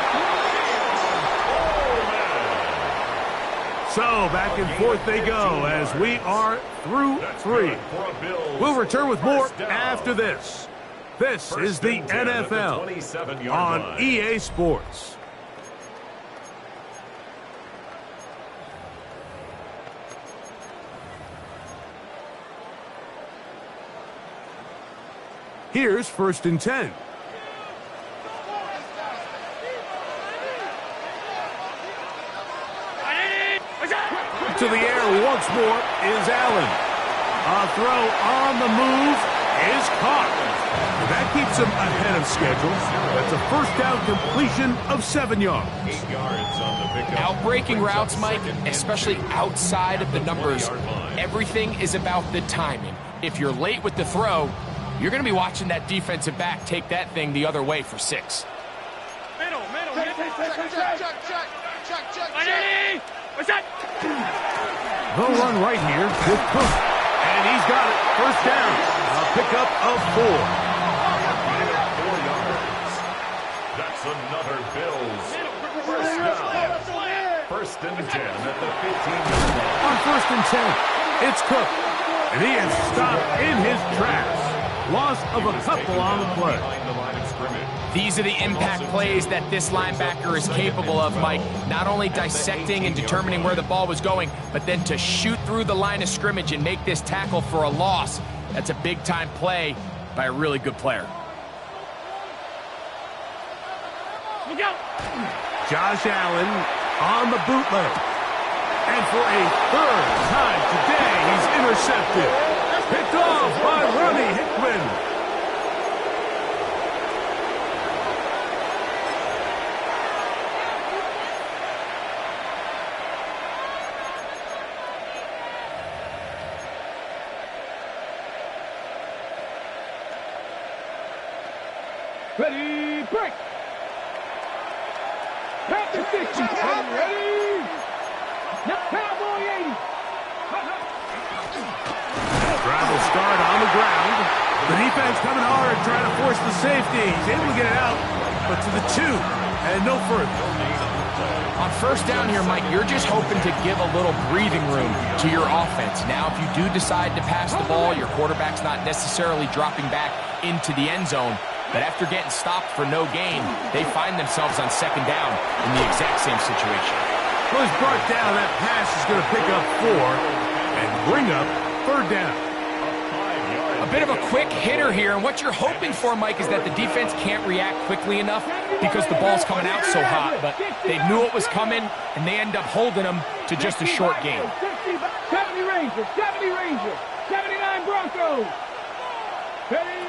So back and forth they go as we are through 3. We'll return with more after this. This is the NFL on EA Sports. Here's 1st and 10. To the air once more is Allen. A throw on the move is caught. That keeps him ahead of schedule. That's a 1st down completion of 7 yards. 8 yards on the pickup. Out-breaking routes, Mike, especially outside of the numbers, everything is about the timing. If you're late with the throw, you're going to be watching that defensive back take that thing the other way for 6. Middle. Check. What's that? They'll run right here with Cook. And he's got it. 1st down. A pickup of 4. 4 yards. That's another Bills 1st down. 1st and 10 at the 15-yard line. On 1st and 10, it's Cook. And he is stopped in his tracks. Loss of a couple on the play. Behind the line of scrimmage. These are the impact plays that this linebacker is capable of, Mike. Not only dissecting and determining where the ball was going, but then to shoot through the line of scrimmage and make this tackle for a loss. That's a big-time play by a really good player. Look out! Josh Allen on the bootleg. And for a 3rd time today, he's intercepted. Picked off by Ronnie Hickman. Ready, break. Panther 60. Ready. Now Cowboy 80. Drive will start on the ground. The defense coming hard, trying to force the safety. He's able to get it out, but to the 2 and no further. On first down here, Mike, you're just hoping to give a little breathing room to your offense. Now, if you do decide to pass the ball, your quarterback's not necessarily dropping back into the end zone. But after getting stopped for no gain, they find themselves on second down in the exact same situation. Well, he's brought down. That pass is going to pick up 4 and bring up third down. A bit of a quick hitter here, and what you're hoping for, Mike, is that the defense can't react quickly enough because the ball's coming out so hot, but they knew it was coming, and they end up holding them to just a short gain. 70 Rangers, 70 Rangers, 79 Broncos. Ready.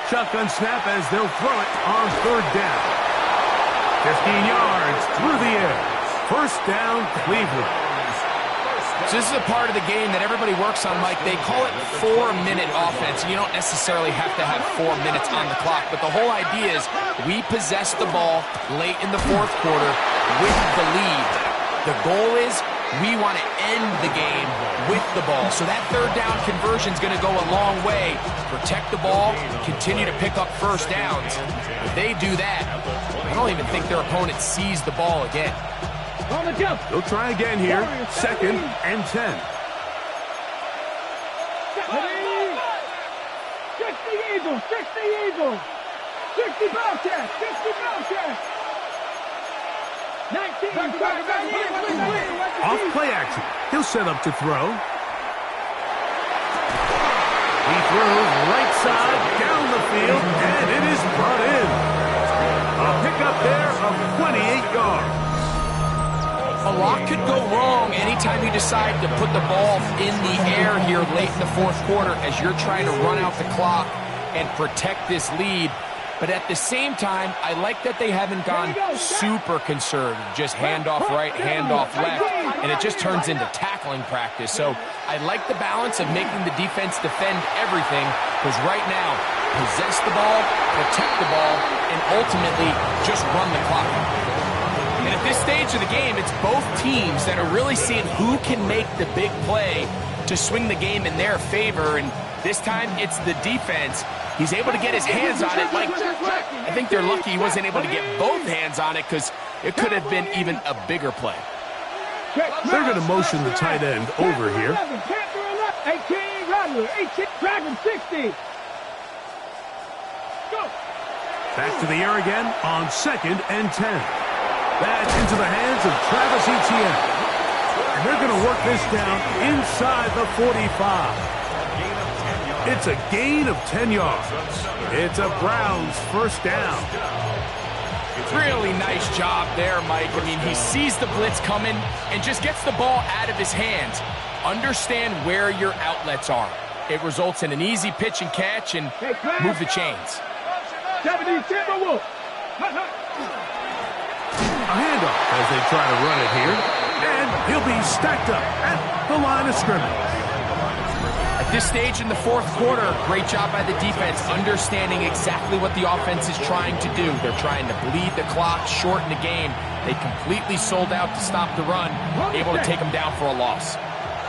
Shotgun snap as they'll throw it on third down. 15 yards through the air. First down, Cleveland. So this is a part of the game that everybody works on, Mike. They call it 4-minute offense. You don't necessarily have to have 4 minutes on the clock, but the whole idea is we possess the ball late in the fourth quarter with the lead. The goal is we want to end the game with the ball. So that third down conversion is going to go a long way. Protect the ball, continue to pick up first downs. If they do that, I don't even think their opponent sees the ball again. On the jump. They'll try again here. Second and 10. 60 Eagles, 60 Eagles. 60 Bobcats, 60 Bobcats. 19. Off play action. He'll set up to throw. He throws right side down the field, and it is brought in. A pickup there of 28 yards. A lot could go wrong anytime you decide to put the ball in the air here late in the fourth quarter as you're trying to run out the clock and protect this lead. But at the same time, I like that they haven't gone super conservative, just handoff right, handoff left, and it just turns into tackling practice. So I like the balance of making the defense defend everything, because right now, possess the ball, protect the ball, and ultimately just run the clock. And at this stage of the game, it's both teams that are really seeing who can make the big play to swing the game in their favor. And this time, it's the defense. He's able to get his hands on it. Mike, I think they're lucky he wasn't able to get both hands on it because it could have been even a bigger play. They're going to motion the tight end over here. 18, Rattler, 18, Dragon 60. Go. Back to the air again on second and 10. That's into the hands of Travis Etienne. And they're going to work this down inside the 45. It's a gain of 10 yards. It's a Browns first down. Really nice job there, Mike. I mean, he sees the blitz coming and just gets the ball out of his hands. Understand where your outlets are. It results in an easy pitch and catch and move the chains. 70 Timberwolves. A handoff as they try to run it here. And he'll be stacked up at the line of scrimmage. At this stage in the fourth quarter, great job by the defense, understanding exactly what the offense is trying to do. They're trying to bleed the clock, shorten the game. They completely sold out to stop the run, able to take them down for a loss.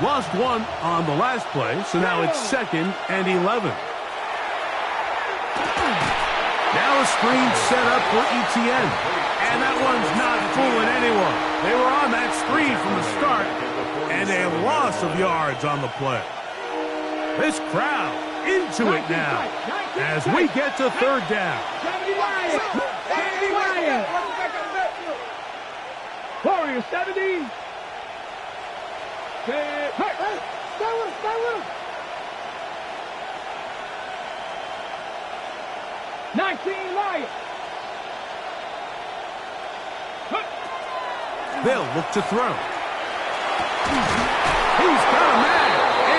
Lost one on the last play, so now it's second and 11. Now a screen set up for Etienne. And that one's not fooling anyone. They were on that screen from the start, and a loss of yards on the play. This crowd into it now as we get to third down. 70 Lions. 70 Lions. Warriors 70. Stay with him. 19 Lions. They'll look to throw. He's got a man.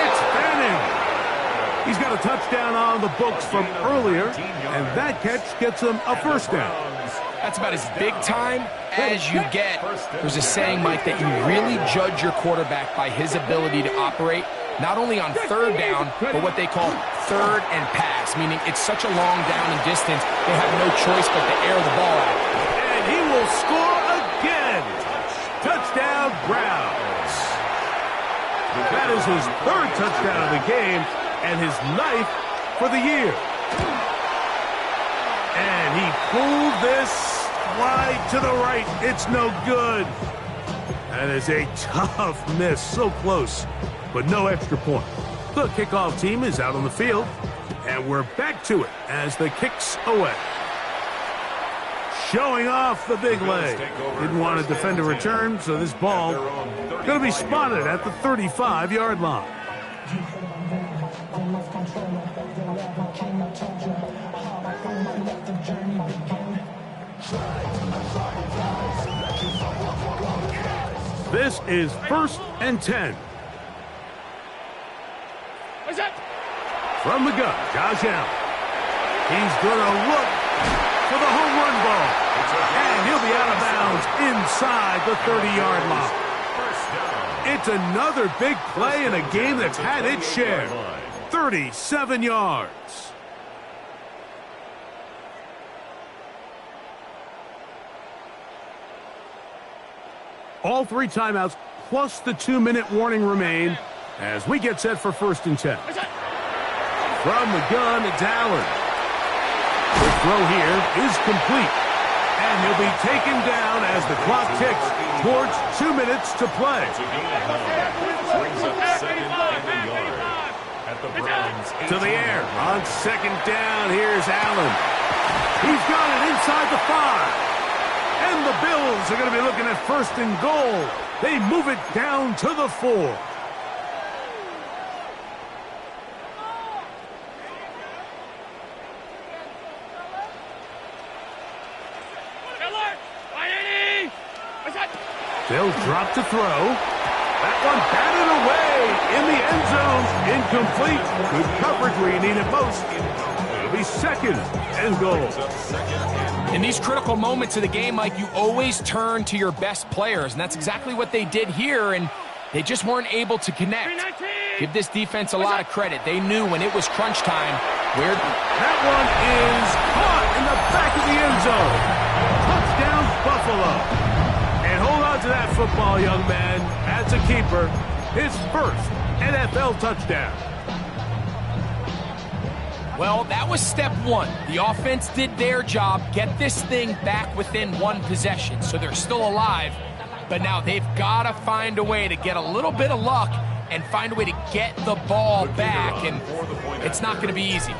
It's Fanning. He's got a touchdown on the books from earlier, and that catch gets him a first down. That's about as big time as you get. There's a saying, Mike, that you really judge your quarterback by his ability to operate, not only on third down, but what they call third and pass, meaning it's such a long down and distance, they have no choice but to air the ball out. And he will score again. Touchdown, Browns. That is his third touchdown of the game and his 9th for the year. And he pulled this wide to the right. It's no good. That is a tough miss. So close, but no extra point. The kickoff team is out on the field, and we're back to it as the kick's away. Showing off the big leg. Didn't want to defend a return, so this ball going to be spotted at the 35-yard line. This is 1st and 10. From the gun, Josh Allen. He's going to look for the home run ball. And he'll be out of bounds inside the 30-yard line. It's another big play in a game that's had its share. 37 yards. All 3 timeouts plus the 2-minute warning remain as we get set for 1st and 10. From the gun, it's Allen. The throw here is complete. And he'll be taken down as the clock ticks towards 2 minutes to play. To the air on 2nd down. Here's Allen. He's got it inside the 5. And the Bills are going to be looking at 1st and goal. They move it down to the 4. They'll drop to throw. That one batted away in the end zone. Incomplete. Good coverage where you need it most. It'll be 2nd and goal. In these critical moments of the game, Mike, you always turn to your best players, and that's exactly what they did here, and they just weren't able to connect. Give this defense a lot of credit. They knew when it was crunch time where... That one is caught in the back of the end zone. Touchdown, Buffalo. And hold on to that football, young man. That's a keeper. His 1st NFL touchdown. Well, that was step 1. The offense did their job, get this thing back within 1 possession, so they're still alive. But now they've got to find a way to get a little bit of luck and find a way to get the ball back, and it's not going to be easy.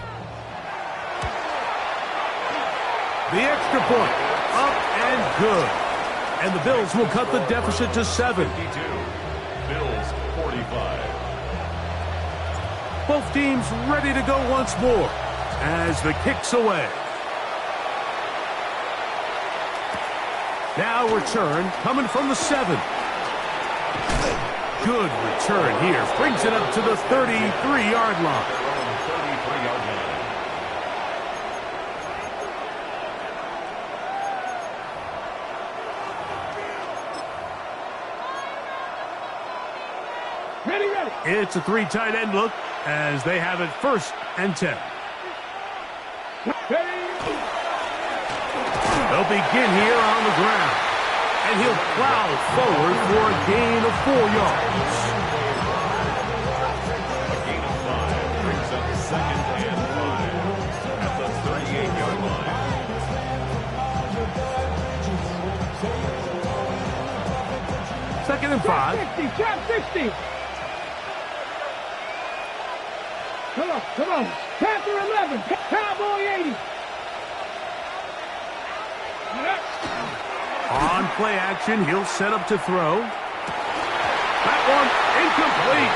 The extra point, up and good. And the Bills will cut the deficit to 7. Bills 45. Both teams ready to go once more as the kick's away. Now return coming from the 7. Good return here. Brings it up to the 33-yard line. 33-yard line. It's a 3 tight end look as they have it 1st and 10. They'll begin here on the ground. And he'll plow forward for a gain of 4 yards. A gain of 5 brings up 2nd and 5 at the 38-yard line. 2nd and 5. 60, trap 60. Come on. Panther 11, Cowboy 80. On play action, he'll set up to throw. That one incomplete.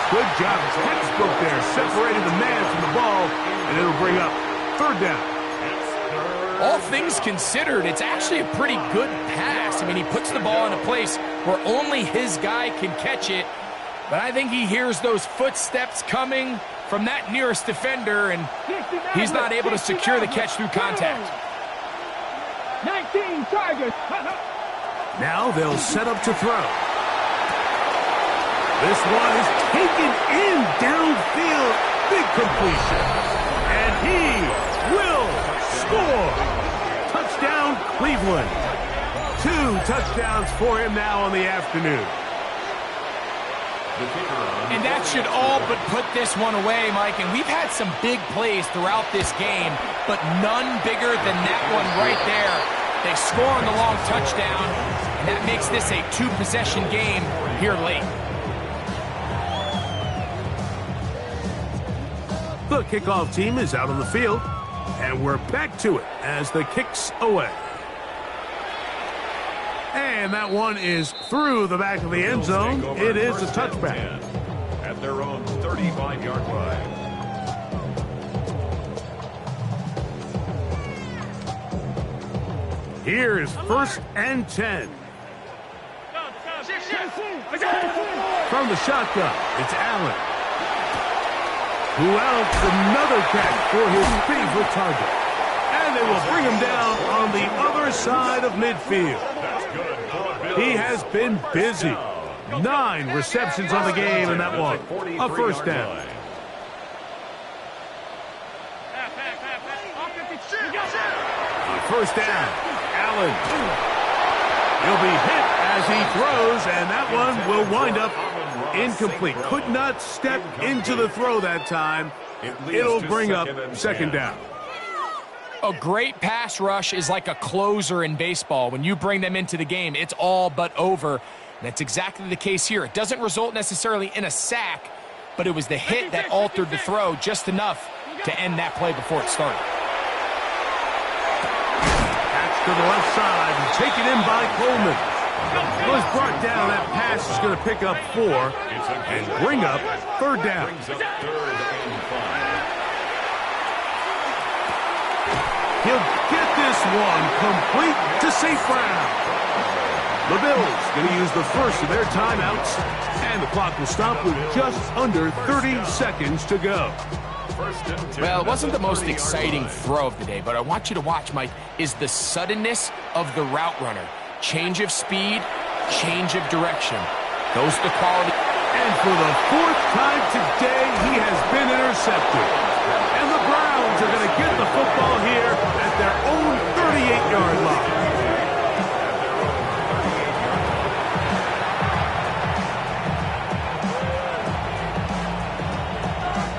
Good job. Textbook there, separating the man from the ball, and it'll bring up 3rd down. All things considered, it's actually a pretty good pass. I mean, he puts the ball in a place where only his guy can catch it, but I think he hears those footsteps coming from that nearest defender, and he's not able to secure the catch through contact. 19 Tigers. Now they'll set up to throw. This one is taken in downfield. big completion. And he will score. Touchdown, Cleveland. 2 touchdowns for him now on the afternoon. And that should all but put this one away, Mike. And we've had some big plays throughout this game, but none bigger than that one right there. They score on the long touchdown, and that makes this a 2-possession game here late. The kickoff team is out on the field, and we're back to it as the kick's away. And that one is through the back of the end zone. It is a touchback. At their own 35-yard line. Here is 1st and 10. From the shotgun, it's Allen. Who else? Another catch for his favorite target. And they will bring him down on the other side of midfield. He has been busy. 9 receptions on the game in that one. A first down. First down. Allen. He'll be hit as he throws, and that one will wind up incomplete. Could not step into the throw that time. It'll bring up second down. A great pass rush is like a closer in baseball. When you bring them into the game, it's all but over. That's exactly the case here. It doesn't result necessarily in a sack, but it was the hit that altered the throw just enough to end that play before it started. Catch to the left side and taken in by Coleman. Well, it's brought down. That pass is going to pick up 4 and bring up third down. He'll get this one complete to St. Brown. The Bills going to use the first of their timeouts, and the clock will stop with just under 30 seconds to go. Well, it wasn't the most exciting throw of the day, but I want you to watch, Mike, is the suddenness of the route runner. Change of speed, change of direction. Those are the quality. And for the 4th time today, he has been intercepted. And the Browns are going to get the football here at their own 38-yard line.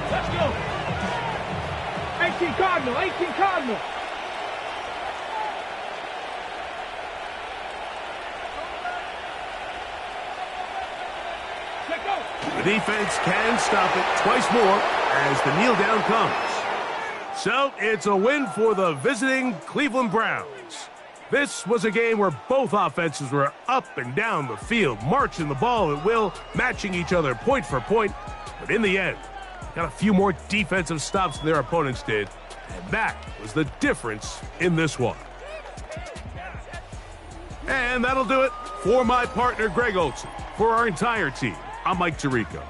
Let's go. 18 Cardinal, 18 Cardinal. The defense can stop it twice more as the kneel down comes. So it's a win for the visiting Cleveland Browns. This was a game where both offenses were up and down the field, marching the ball at will, matching each other point for point. But in the end, got a few more defensive stops than their opponents did. And that was the difference in this one. And that'll do it for my partner, Greg Olson. For our entire team, I'm Mike Tirico.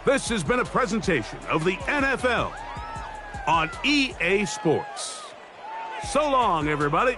This has been a presentation of the NFL on EA Sports. So long, everybody.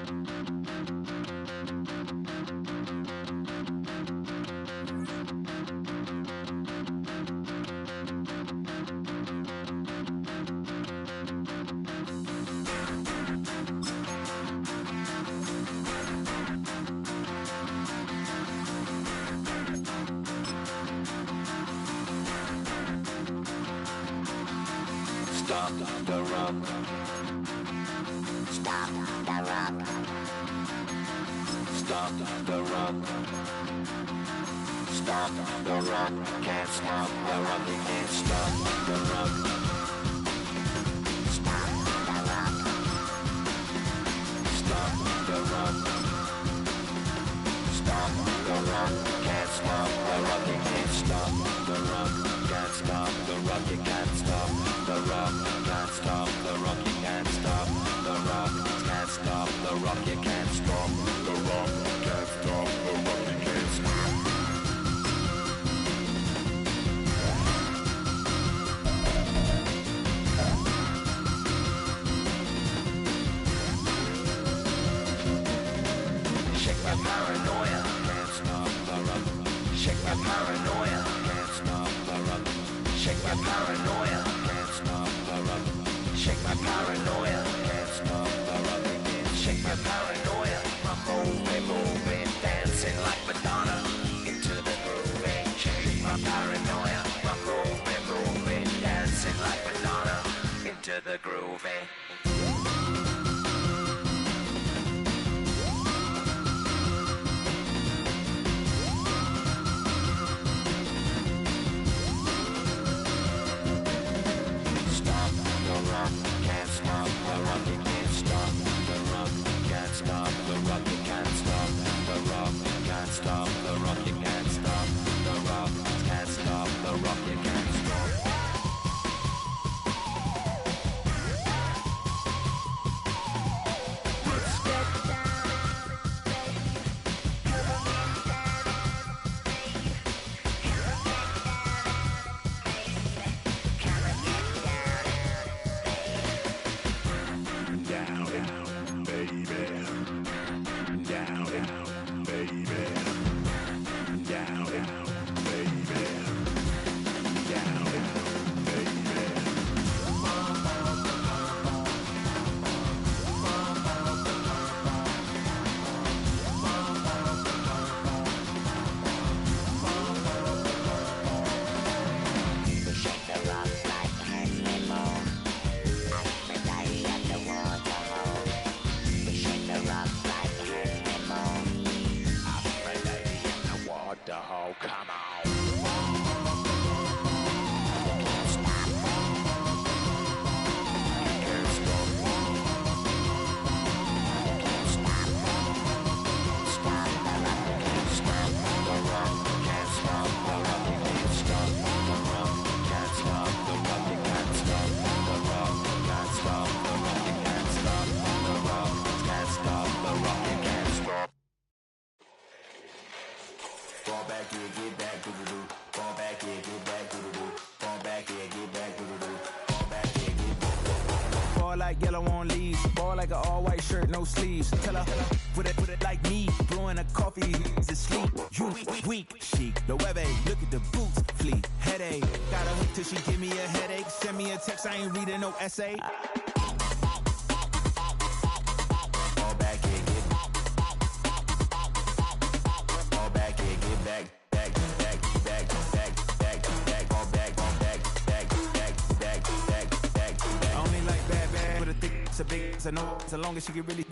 Stop the rock. Stop the rock. Stop the rock. Stop the rock. Can't stop the rock. You can't stop the rock. Stop the rock. Stop the rock. Stop the rock. Can't stop the rock. You can't stop the rock. Can't stop the rock. You can't stop the rock. Can't stop the rock. You can't stop the rock. Can't stop the rock. You can't stop the rock. Can't stop the rock. You can't stop. Shake my paranoia. Can't stop the rock. Shake my paranoia. Can't stop the rock. Shake my paranoia. Can't stop the rock. Shake my paranoia. Can't stop the rock. Shake my paranoia. I'm moving, dancing like Madonna into the groove. Shake my paranoia. I'm moving, dancing like Madonna into the groove. Can't stop the rock, you can't stop the rock, can't stop the rock, you can't stop the rock, can't stop the rock, you can't stop the rock, can't stop the rock, you can't stop. Let's get down, like yellow on leaves, ball like an all-white shirt, no sleeves. Tell her, put it like me, blowing a coffee to sleep. You weak, chic, the web look at the boots, fleet, headache. Got a hook till she give me a headache. Send me a text, I ain't reading no essay. Fall back here, get fall back here, get back. It's a big, it's a no, so long as she get really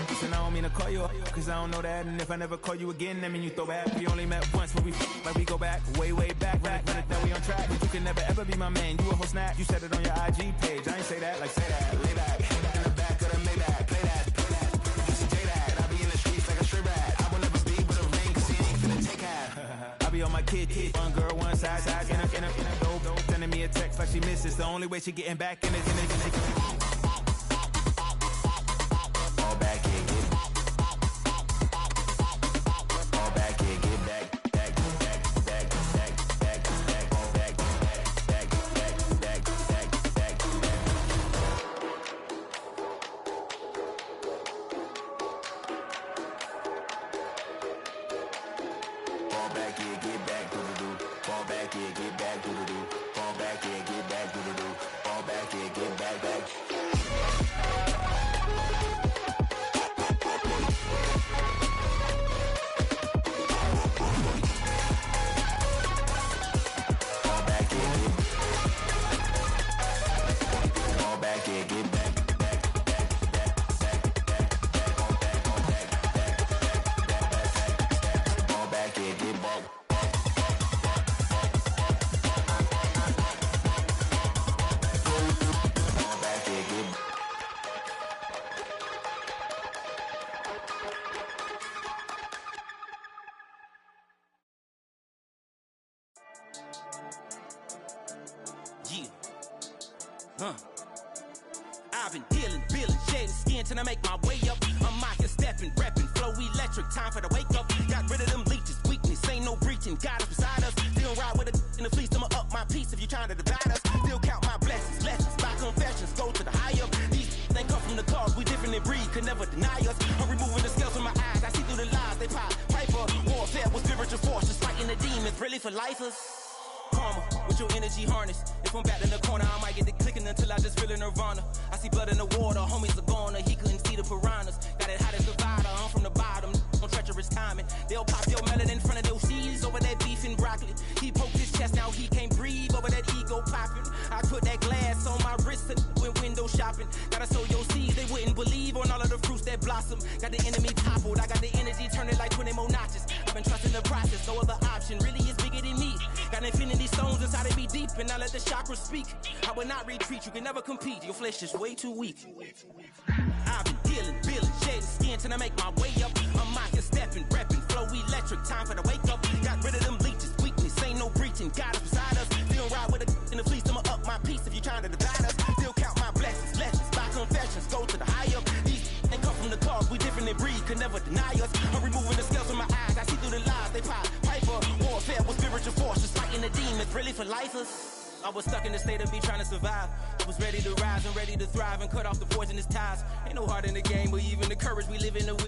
Listen, I don't mean to call you up, cause I don't know that. And if I never call you again, that mean you throw back. We only met once when we like we go back, way back. When it that we on track, but you can never ever be my man. You a whole snap, you said it on your IG page. I ain't say that, like say that, lay back. In the back of the Maybach, play that. You see J that, I be in the streets like a strip rat. I will never be with a ring, cause he ain't finna take half. I be on my kid, one girl, one side, in a dope, sending me a text like she misses. The only way she getting back in it. back, yeah, get back, do-do-do. Fall back, yeah, get back, do-do-do. Fall back, yeah, get back, do-do-do. Fall back, yeah, get back, back. I've been dealing, shedding skin till I make my way up. I'm out here stepping, repping, flow electric, time for the wake up. Got rid of them leeches, weakness, ain't no breaching. God is beside us, still ride with a in the fleece. I'ma up my piece if you trying to divide us. Still count my blessings, lessons, by confessions, go to the high up. These they come from the cause, we different in breed, could never deny us. I'm removing the scales from my eyes, I see through the lies, they pop. Piper, warfare with spiritual force, just fighting the demons, really for lifers. Karma, with your energy harness. If I'm back in the corner, I might get the clicking until I just feel a nirvana. I see blood in the water, homies are gone, he couldn't see the piranhas. Got it hot as divider, I'm from the bottom, on treacherous timing. They'll pop your melon in front of those seeds over that beef and broccoli. He poked his chest, now he can't breathe over that ego popping. I put that glass on my wrist and went window shopping. Gotta sow your seeds, they wouldn't believe on all of the fruits that blossom. Got the enemy toppled, I got the energy turning like 20 more notches. I've been trusting the process, no other option really is bigger than me. Got infinity stones inside of me deep, and I let the chakras speak. I will not retreat, you can never compete, your flesh is way too weak. I've been dealing, shedding skin till I make my way up. I'm out here stepping, repping, flow electric, time for the wake up. Got rid of them leeches, weakness, ain't no breaching. God is beside us, still ride with a in the fleece. I'ma up my piece if you trying to divide us. Still count my blessings, lessons, by confessions, go to the high up. These they come from the cause, we different in breed, could never deny us. I'm removing the scales from my eyes, I see through the lies, they pop. Piper, warfare with spiritual force, just fighting the demons, really for lifers. I was stuck in the state of me trying to survive. I was ready to rise and ready to thrive and cut off the poisonous ties. Ain't no heart in the game, but even the courage we live in the